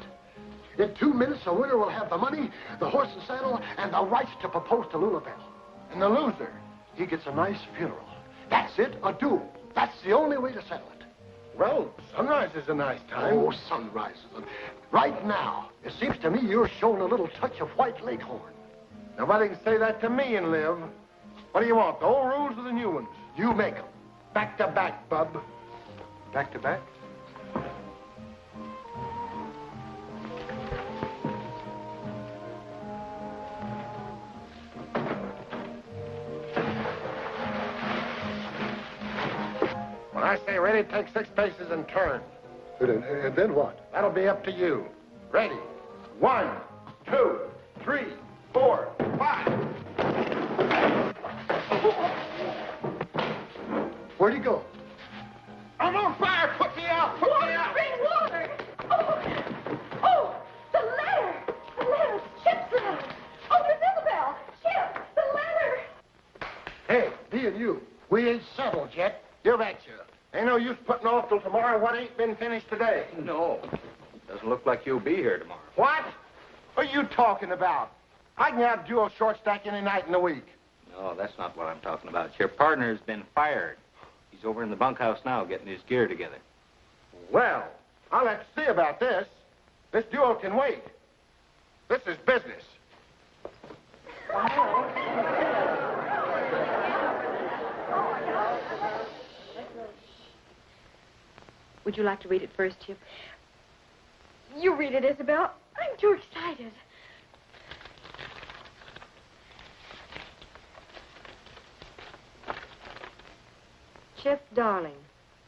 In 2 minutes, the winner will have the money, the horse and saddle, and the rights to propose to Lulabelle. And the loser? He gets a nice funeral. That's it, a duel. That's the only way to settle it. Well, sunrise is a nice time. Oh, sunrise. Right now, it seems to me you're showing a little touch of white leghorn. Nobody can say that to me and live. What do you want, the old rules or the new ones? You make them. Back to back, bub. Back to back? When I say ready, take 6 paces and turn. And then what? That'll be up to you. Ready. 1, 2, 3, 4, 5. Where'd he go? I'm on fire! Put me out! Put me out! Bring water! Oh, the letter! The letter! Chip's letter! Oh, Miss Isabel! Chip! The letter! Hey, me and you, we ain't settled yet. You betcha. Ain't no use putting off till tomorrow what ain't been finished today. No. Doesn't look like you'll be here tomorrow. What? What are you talking about? I can have dual short stack any night in the week. No, that's not what I'm talking about. Your partner's been fired. He's over in the bunkhouse now getting his gear together. Well, I'll have to see about this. This duel can wait. This is business. Would you like to read it first, Chip? You read it, Isabel. I'm too excited. Chip, darling,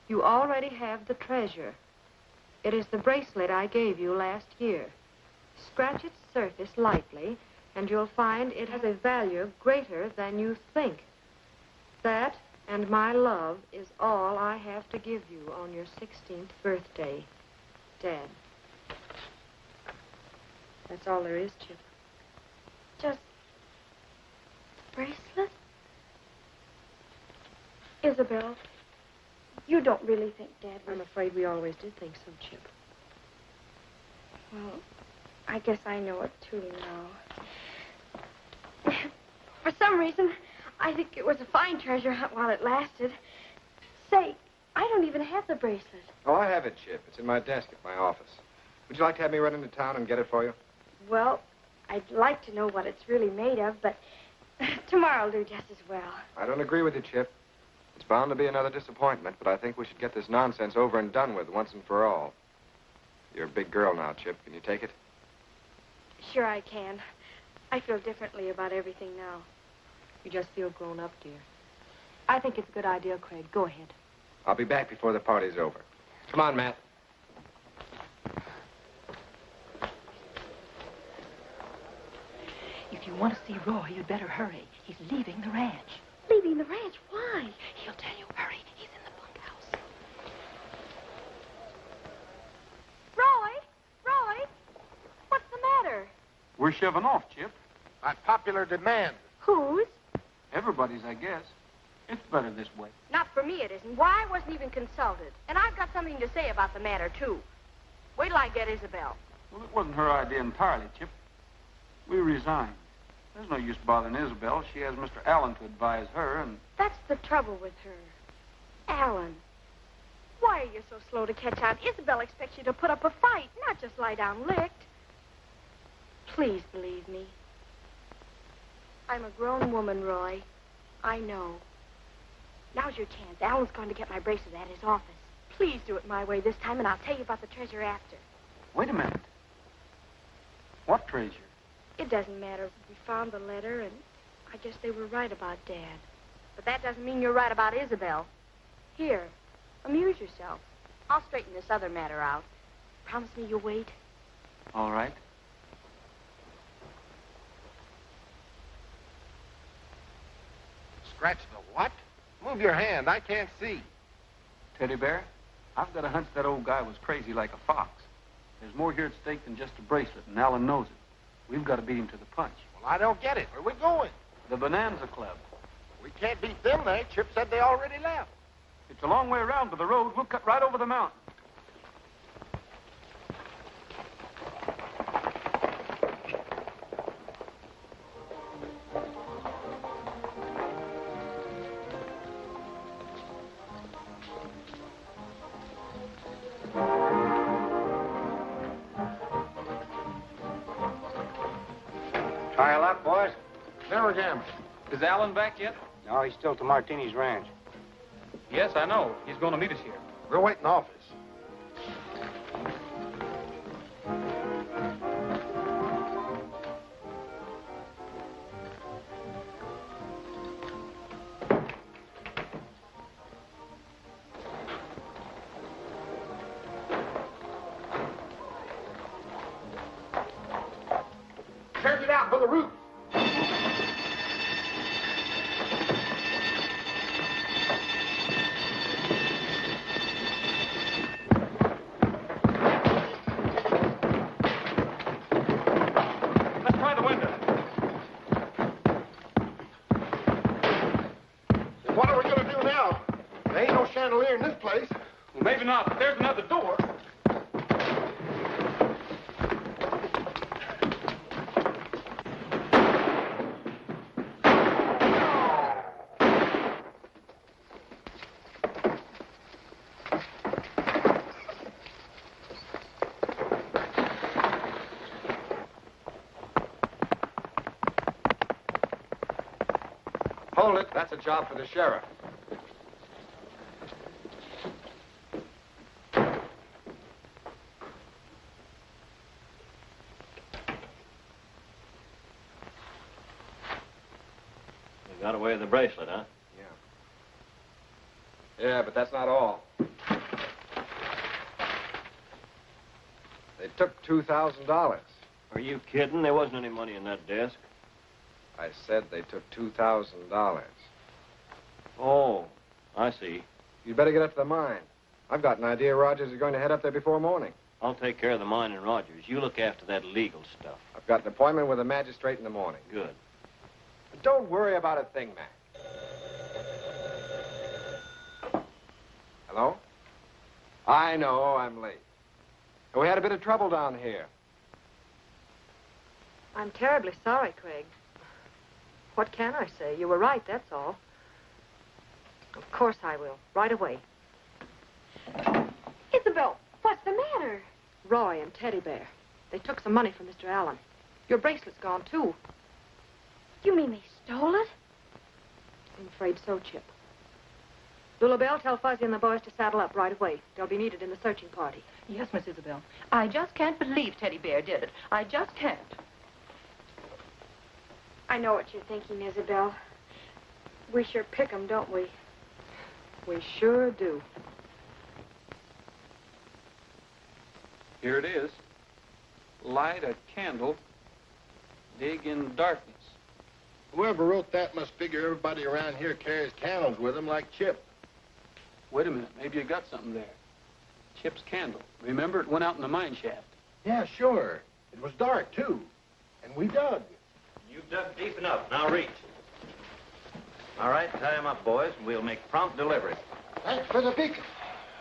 you already have the treasure. It is the bracelet I gave you last year. Scratch its surface lightly, and you'll find it has a value greater than you think. That and my love is all I have to give you on your 16th birthday, Dad. That's all there is, Chip. Just bracelet? Isabel, you don't really think Dad was... I'm afraid we always did think so, Chip. Well, I guess I know it too now. For some reason, I think it was a fine treasure hunt while it lasted. Say, I don't even have the bracelet. Oh, I have it, Chip. It's in my desk at my office. Would you like to have me run into town and get it for you? Well, I'd like to know what it's really made of, but tomorrow will do just as well. I don't agree with you, Chip. It's bound to be another disappointment, but I think we should get this nonsense over and done with once and for all. You're a big girl now, Chip. Can you take it? Sure I can. I feel differently about everything now. You just feel grown up, dear. I think it's a good idea, Craig. Go ahead. I'll be back before the party's over. Come on, Matt. If you want to see Roy, you'd better hurry. He's leaving the ranch. Leaving the ranch? Why? He'll tell you. Hurry. He's in the bunkhouse. We're shoving off, Chip. By popular demand. Whose? Everybody's, I guess. It's better this way. Not for me, it isn't. Why? I wasn't even consulted. And I've got something to say about the matter, too. Wait till I get Isabel. Well, it wasn't her idea entirely, Chip. We resigned. There's no use bothering Isabel. She has Mr. Allen to advise her, and... That's the trouble with her. Allen. Why are you so slow to catch on? Isabel expects you to put up a fight, not just lie down licked. Please believe me. I'm a grown woman, Roy. I know. Now's your chance. Alan's going to get my bracelet at his office. Please do it my way this time, and I'll tell you about the treasure after. Wait a minute. What treasure? It doesn't matter. We found the letter, and I guess they were right about Dad. But that doesn't mean you're right about Isabel. Here, amuse yourself. I'll straighten this other matter out. Promise me you'll wait. All right. Scratch the what? Move your hand. I can't see. Teddy Bear, I've got a hunch that old guy was crazy like a fox. There's more here at stake than just a bracelet, and Alan knows it. We've got to beat him to the punch. Well, I don't get it. Where are we going? The Bonanza Club. We can't beat them there. Chip said they already left. It's a long way around to the road. We'll cut right over the mountain. Try your luck, boys. Never again. Is Alan back yet? No, he's still to Martini's ranch. Yes, I know. He's going to meet us here. We'll wait in the office. Check it out for the roof. Let's try the window. What are we going to do now? There ain't no chandelier in this place. Well, maybe not, but there's another door. Hold it. That's a job for the sheriff. You got away with the bracelet, huh? Yeah, but that's not all. They took $2,000. Are you kidding? There wasn't any money in that desk. I said they took $2,000. Oh, I see. You'd better get up to the mine. I've got an idea Rogers is going to head up there before morning. I'll take care of the mine and Rogers. You look after that legal stuff. I've got an appointment with a magistrate in the morning. Good. But don't worry about a thing, Mac. Hello? I know, I'm late. We had a bit of trouble down here. I'm terribly sorry, Craig. What can I say? You were right, that's all. Of course I will. Right away. Isabel, what's the matter? Roy and Teddy Bear. They took some money from Mr. Allen. Your bracelet's gone, too. You mean they stole it? I'm afraid so, Chip. Lulabelle, tell Fuzzy and the boys to saddle up right away. They'll be needed in the searching party. Yes, Miss Isabel. I just can't believe Teddy Bear did it. I just can't. I know what you're thinking, Isabel. We sure pick 'em, don't we? We sure do. Here it is. Light a candle, dig in darkness. Whoever wrote that must figure everybody around here carries candles with them like Chip. Wait a minute. Maybe you got something there. Chip's candle. Remember, it went out in the mine shaft. Yeah, sure. It was dark, too. And we dug. You've dug deep enough. Now reach. All right, tie him up, boys, and we'll make prompt delivery. Thanks for the beacon.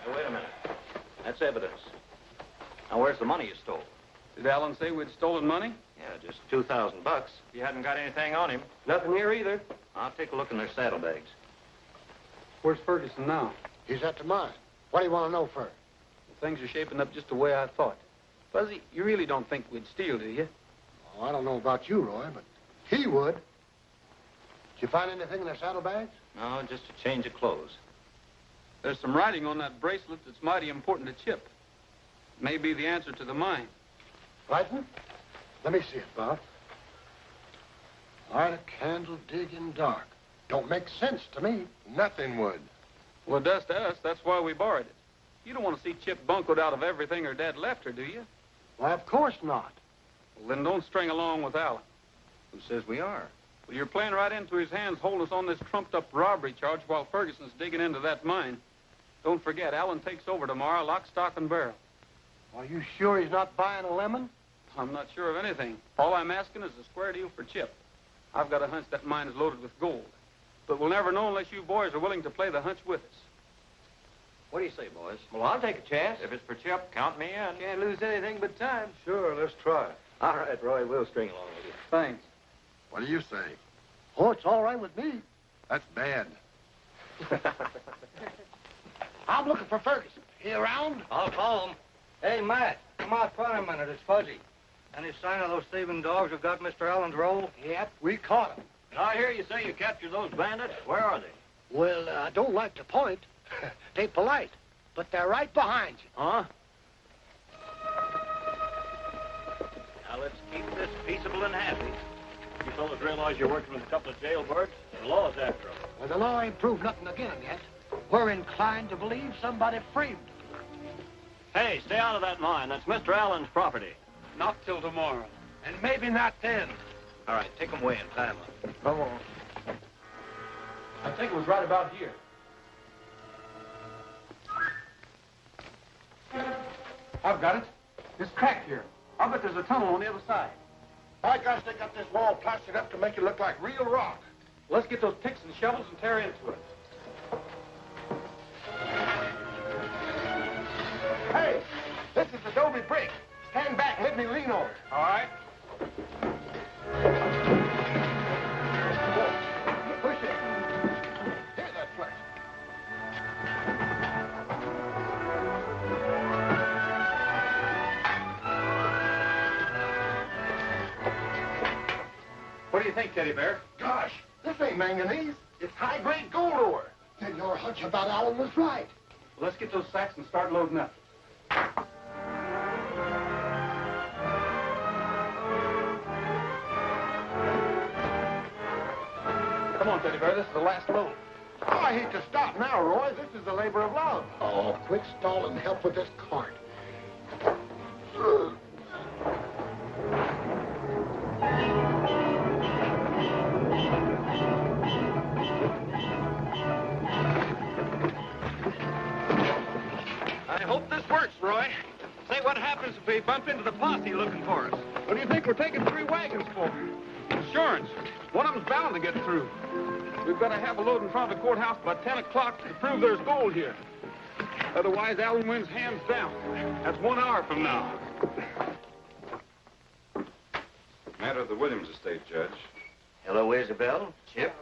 Now, wait a minute. That's evidence. Now, where's the money you stole? Did Allen say we'd stolen money? Yeah, just $2,000. You hadn't got anything on him. Nothing here either. I'll take a look in their saddlebags. Where's Ferguson now? He's at the mine. What do you want to know first? Well, things are shaping up just the way I thought. Fuzzy, you really don't think we'd steal, do you? Oh, I don't know about you, Roy, but he would. Did you find anything in their saddlebags? No, just a change of clothes. There's some writing on that bracelet that's mighty important to Chip. May be the answer to the mine. Writing? Let me see it, Bob. Light a candle, dig in dark. Don't make sense to me. Nothing would. Well, it does to us. That's why we borrowed it. You don't want to see Chip buncoed out of everything her dad left her, do you? Why, of course not. Well, then don't string along with Allen. Who says we are? Well, you're playing right into his hands, holding us on this trumped-up robbery charge while Ferguson's digging into that mine. Don't forget, Allen takes over tomorrow, lock, stock, and barrel. Are you sure he's not buying a lemon? I'm not sure of anything. All I'm asking is a square deal for Chip. I've got a hunch that mine is loaded with gold. But we'll never know unless you boys are willing to play the hunch with us. What do you say, boys? Well, I'll take a chance. If it's for Chip, count me in. Can't lose anything but time. Sure, let's try. All right, Roy, we'll string along with you. Thanks. What do you say? Oh, it's all right with me. That's bad. I'm looking for Ferguson. He around? I'll call him. Hey, Matt, come out front a minute. It's Fuzzy. Any sign of those thieving dogs who got Mr. Allen's roll? Yep, we caught him. Did I hear you say you captured those bandits? Where are they? Well, I don't like to point. They polite, but they're right behind you. Huh? Now, let's keep this peaceable and happy. You fellas realize you're working with a couple of jailbirds? The law's after them. Well, the law ain't proved nothing again yet. We're inclined to believe somebody framed them. Hey, stay out of that mine. That's Mr. Allen's property. Not till tomorrow. And maybe not then. All right, take them away and tie them up. Come on. I think it was right about here. I've got it. This crack here. I'll bet there's a tunnel on the other side. My gosh, they got this wall plastered up to make it look like real rock. Let's get those picks and shovels and tear into it. Hey, this is adobe brick. Stand back and let me lean on it. All right. Push it. Here, that flex. What do you think, Teddy Bear? Gosh, this ain't manganese. It's high-grade gold ore. Then your hunch about Allen was right. Well, let's get those sacks and start loading up. Come on, Teddy Bear. This is the last load. Oh, I hate to stop now, Roy. This is a labor of love. Oh, quit stalling and help with this cart. I hope this works, Roy. Say, what happens if we bump into the posse looking for us? What do you think we're taking 3 wagons for? Insurance. One of them's bound to get through. We've got to have a load in front of the courthouse by 10 o'clock to prove there's gold here. Otherwise, Allen wins hands down. That's 1 hour from now. Matter of the Williams estate, Judge. Hello, Isabel. Chip.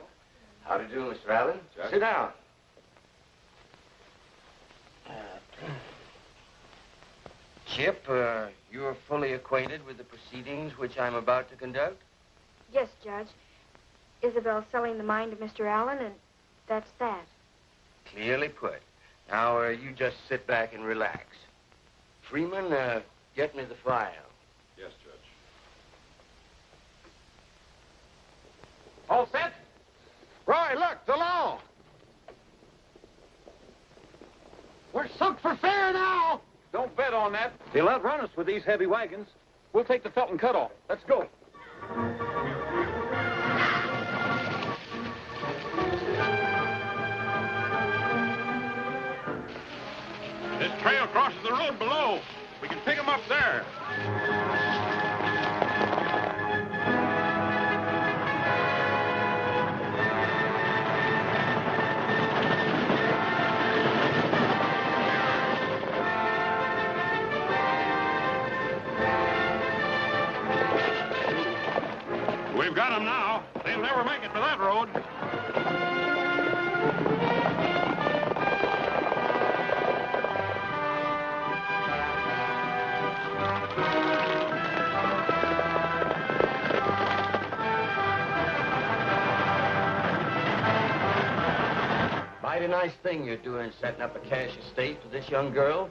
How do you do, Mr. Allen? Judge? Sit down. Chip, you're fully acquainted with the proceedings which I'm about to conduct? Yes, Judge. Isabel's selling the mine to Mr. Allen, and that's that. Clearly put. Now, you just sit back and relax. Freeman, get me the file. Yes, Judge. All set? Roy, look, the law. We're sunk for fair now. Don't bet on that. They'll outrun us with these heavy wagons. We'll take the Felton cutoff. Let's go. This trail crosses the road below. We can pick them up there. load. Mighty nice thing you're doing, setting up a cash estate for this young girl.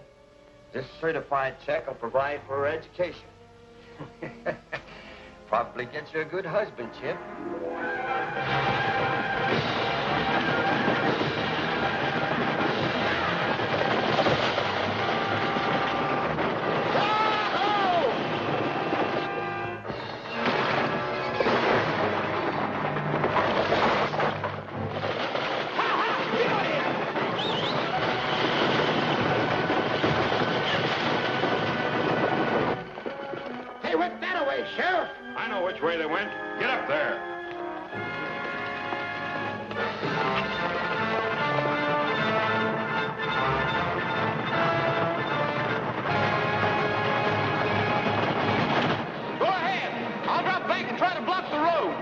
This certified check will provide for her education. Probably gets you a good husband, Chip. They went that way, Sheriff. I know which way they went. Get up there. Go ahead. I'll drop back and try to block the road.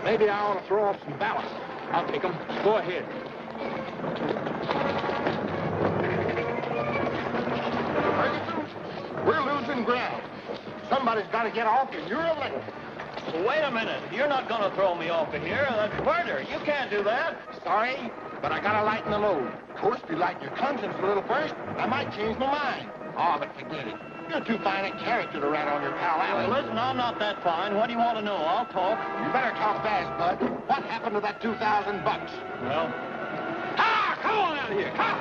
Maybe I ought to throw off some ballast. I'll take them. Go ahead. Ferguson, we're losing ground. Somebody's got to get off, and you're elected. Wait a minute. You're not going to throw me off of here. That's murder. You can't do that. Sorry, but I got to lighten the load. Of course, if you lighten your conscience a little first, I might change my mind. Oh, but forget it. You're too fine a character to rat on your pal Allen. Well, listen, I'm not that fine. What do you want to know? I'll talk. You better talk fast, Bud. What happened to that $2,000? Well, Come on out of here. Come.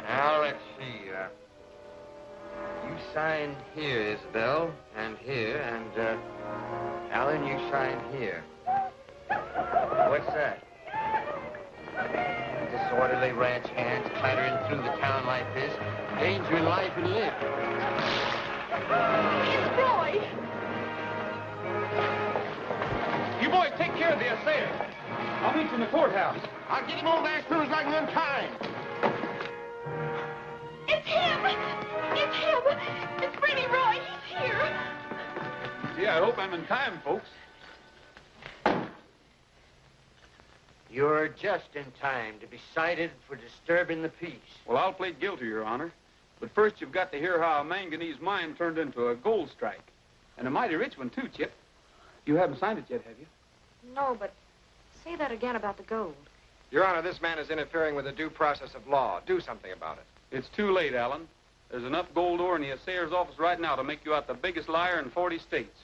Now, let's see. You sign here, Isabel, and here, and, Alan, you sign here. What's that? Disorderly ranch hands clattering through the town like this. Danger in life and limb. It's Roy. You boys take care of the affair. I'll meet you in the courthouse. I'll get him over there as soon as I can untie him. It's him. It's him. It's Pretty Roy. He's here. Gee, I hope I'm in time, folks. You're just in time to be cited for disturbing the peace. Well, I'll plead guilty, Your Honor. But first, you've got to hear how a manganese mine turned into a gold strike. And a mighty rich one, too, Chip. You haven't signed it yet, have you? No, but say that again about the gold. Your Honor, this man is interfering with the due process of law. Do something about it. It's too late, Alan. There's enough gold ore in the assayer's office right now to make you out the biggest liar in 40 states.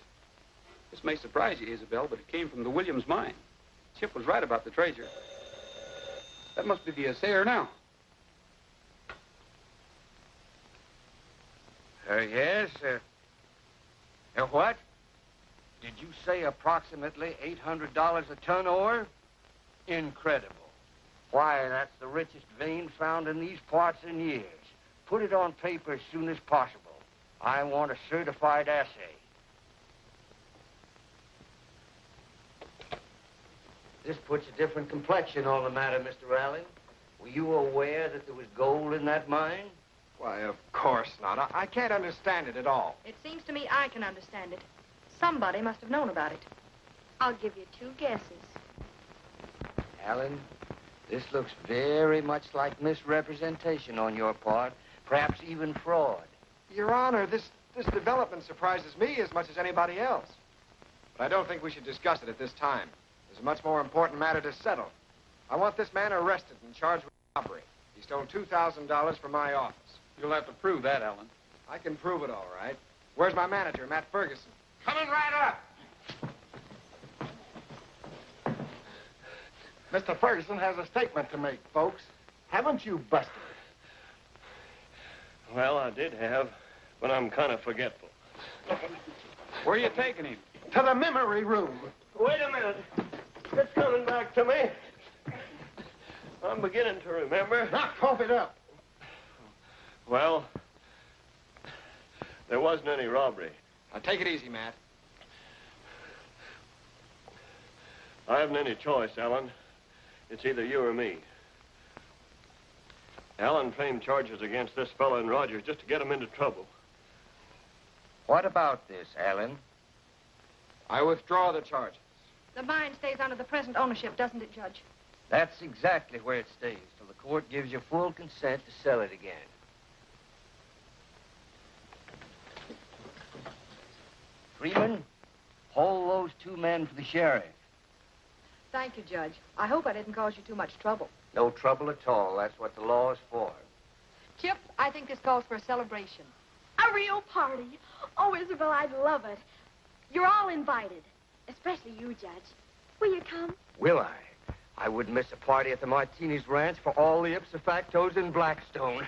This may surprise you, Isabel, but it came from the Williams mine. Chip was right about the treasure. That must be the assayer now. Yes, what? Did you say approximately $800 a ton ore? Incredible. Why, that's the richest vein found in these parts in years. Put it on paper as soon as possible. I want a certified assay. This puts a different complexion on the matter, Mr. Allen. Were you aware that there was gold in that mine? Why, of course not. I can't understand it at all. It seems to me I can understand it. Somebody must have known about it. I'll give you 2 guesses. Allen, this looks very much like misrepresentation on your part, perhaps even fraud. Your Honor, this development surprises me as much as anybody else. But I don't think we should discuss it at this time. There's a much more important matter to settle. I want this man arrested and charged with robbery. He stole $2,000 from my office. You'll have to prove that, Alan. I can prove it all right. Where's my manager, Matt Ferguson? Coming right up. Mr. Ferguson has a statement to make, folks. Haven't you busted it? Well, I did have, but I'm kind of forgetful. Where are you taking him? To the memory room. Wait a minute. It's coming back to me. I'm beginning to remember. Now, cough it up. Well, there wasn't any robbery. Now, take it easy, Matt. I haven't any choice, Alan. It's either you or me. Alan framed charges against this fellow and Rogers just to get him into trouble. What about this, Alan? I withdraw the charges. The mine stays under the present ownership, doesn't it, Judge? That's exactly where it stays, till the court gives you full consent to sell it again. Freeman, hold those 2 men for the sheriff. Thank you, Judge. I hope I didn't cause you too much trouble. No trouble at all. That's what the law is for. Chip, I think this calls for a celebration. A real party. Oh, Isabel, I'd love it. You're all invited, especially you, Judge. Will you come? Will I? I wouldn't miss a party at the Martinez Ranch for all the ipsa factos in Blackstone.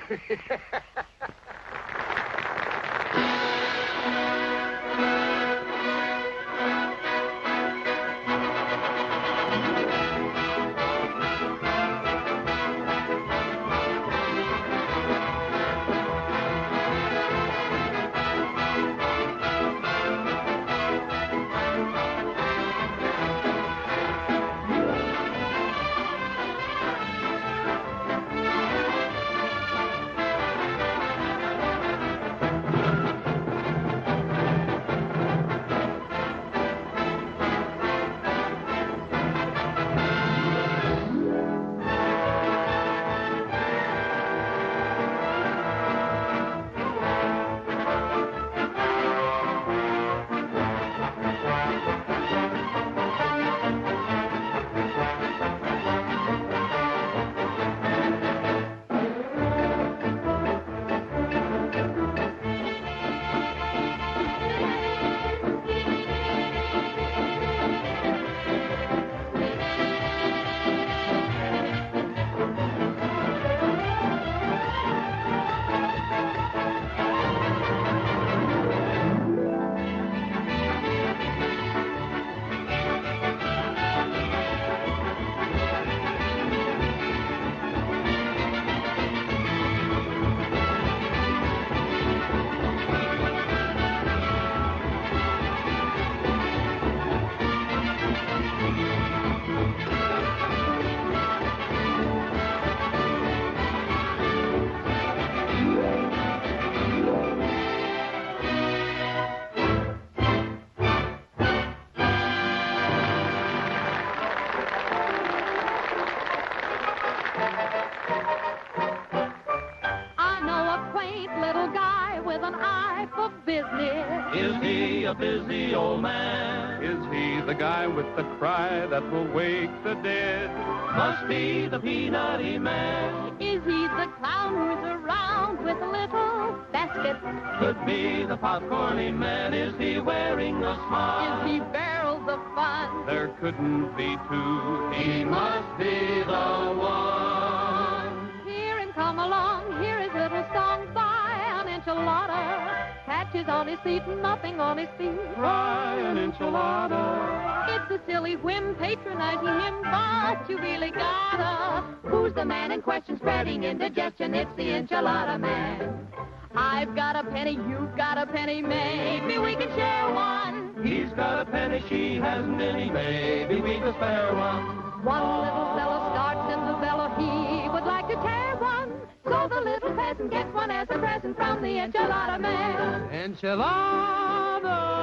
A busy old man? Is he the guy with the cry that will wake the dead? Must be the peanutty man. Is he the clown who's around with a little basket? Could be the popcorny man. Is he wearing a smile? Is he barrels of fun? There couldn't be two. He must be the one. Hear him come along, hear his little song by an enchilada. Patches on his seat, nothing on his feet. Try an enchilada. It's a silly whim patronizing him, but you really gotta. Who's the man in question spreading indigestion? It's the enchilada man. I've got a penny, you've got a penny, maybe we can share one. He's got a penny, she hasn't any, maybe we can spare one. One little fellow starts in the bellow, he would like to tear one. So the little peasant gets one as a present from the enchilada man. Enchilada!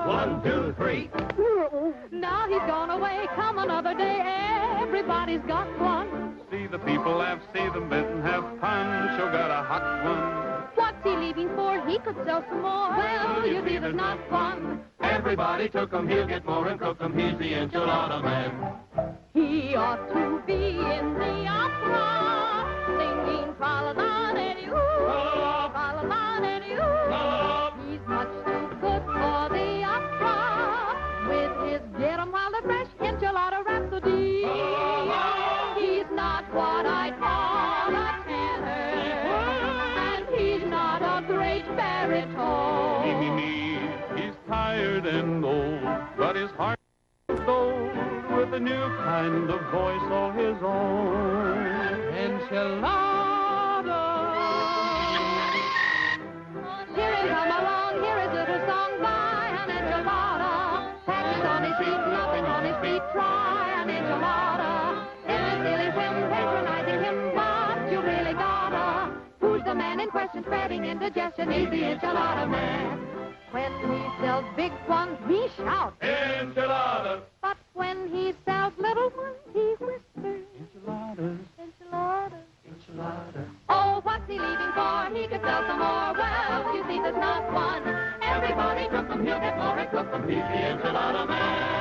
1, 2, 3. Now he's gone away, come another day, everybody's got one. See the people laugh, see them bid and have Pancho got a hot one. What's he leaving for? He could sell some more. Well, you see, there's not one. Everybody took him, he'll get more and cook him. He's the enchilada man. He ought to be in the opera, singing tra-la-la-la-dee-oo, tra-la-la-la-dee-oo. He's much too good for the opera, with his get 'em while they're fresh enchilada rhapsody. He's not what I call a tenor, and he's not a great baritone. He's tired and old, but his heart is old, with a new kind of voice all his own. enchilada. Here is a along, here is a little song by an enchilada. Patches on his feet, nothing on his feet, try an enchilada. Every silly whim patronizing him, but you really gotta. Who's the man in question spreading indigestion? He's the enchilada man. When he sells big ones, he shouts, Enchiladas. but when he sells little ones, he whispers, Enchiladas, enchiladas. enchiladas. Oh, what's he leaving for? He could sell some more. Well, you see, there's not one. Everybody cook them, he'll get more and cook them. He's the enchilada man.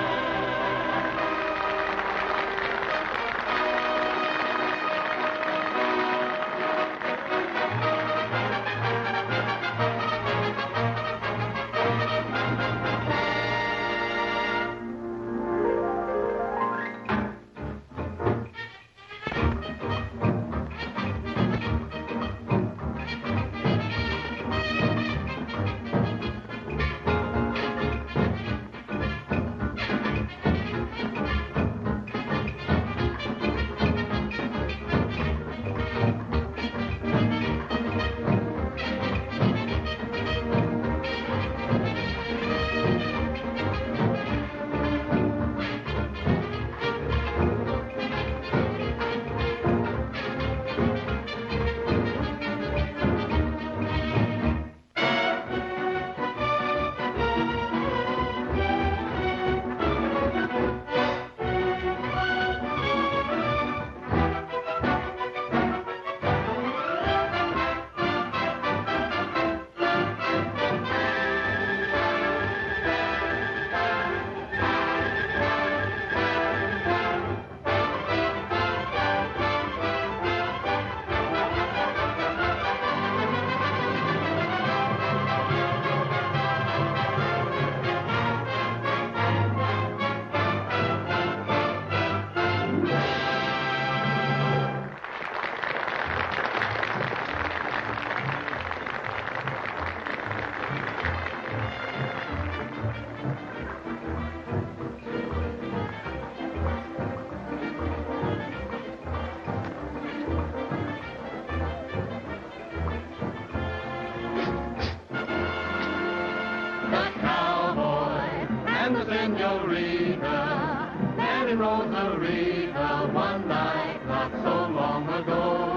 and the Senorita, and Rosarita, one night not so long ago.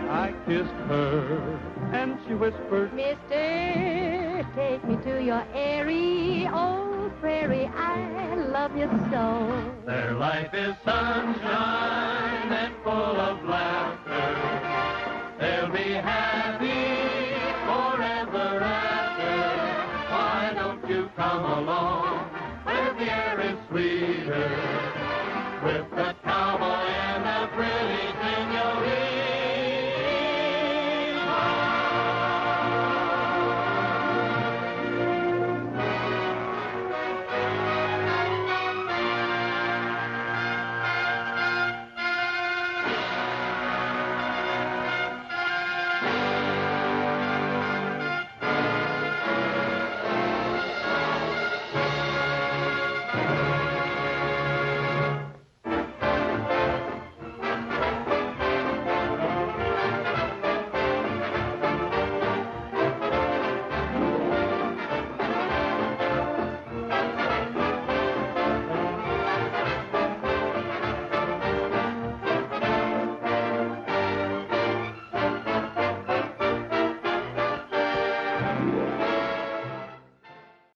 I kissed her, and she whispered, Mister, take me to your airy old prairie. I love you so. Their life is sunshine and full of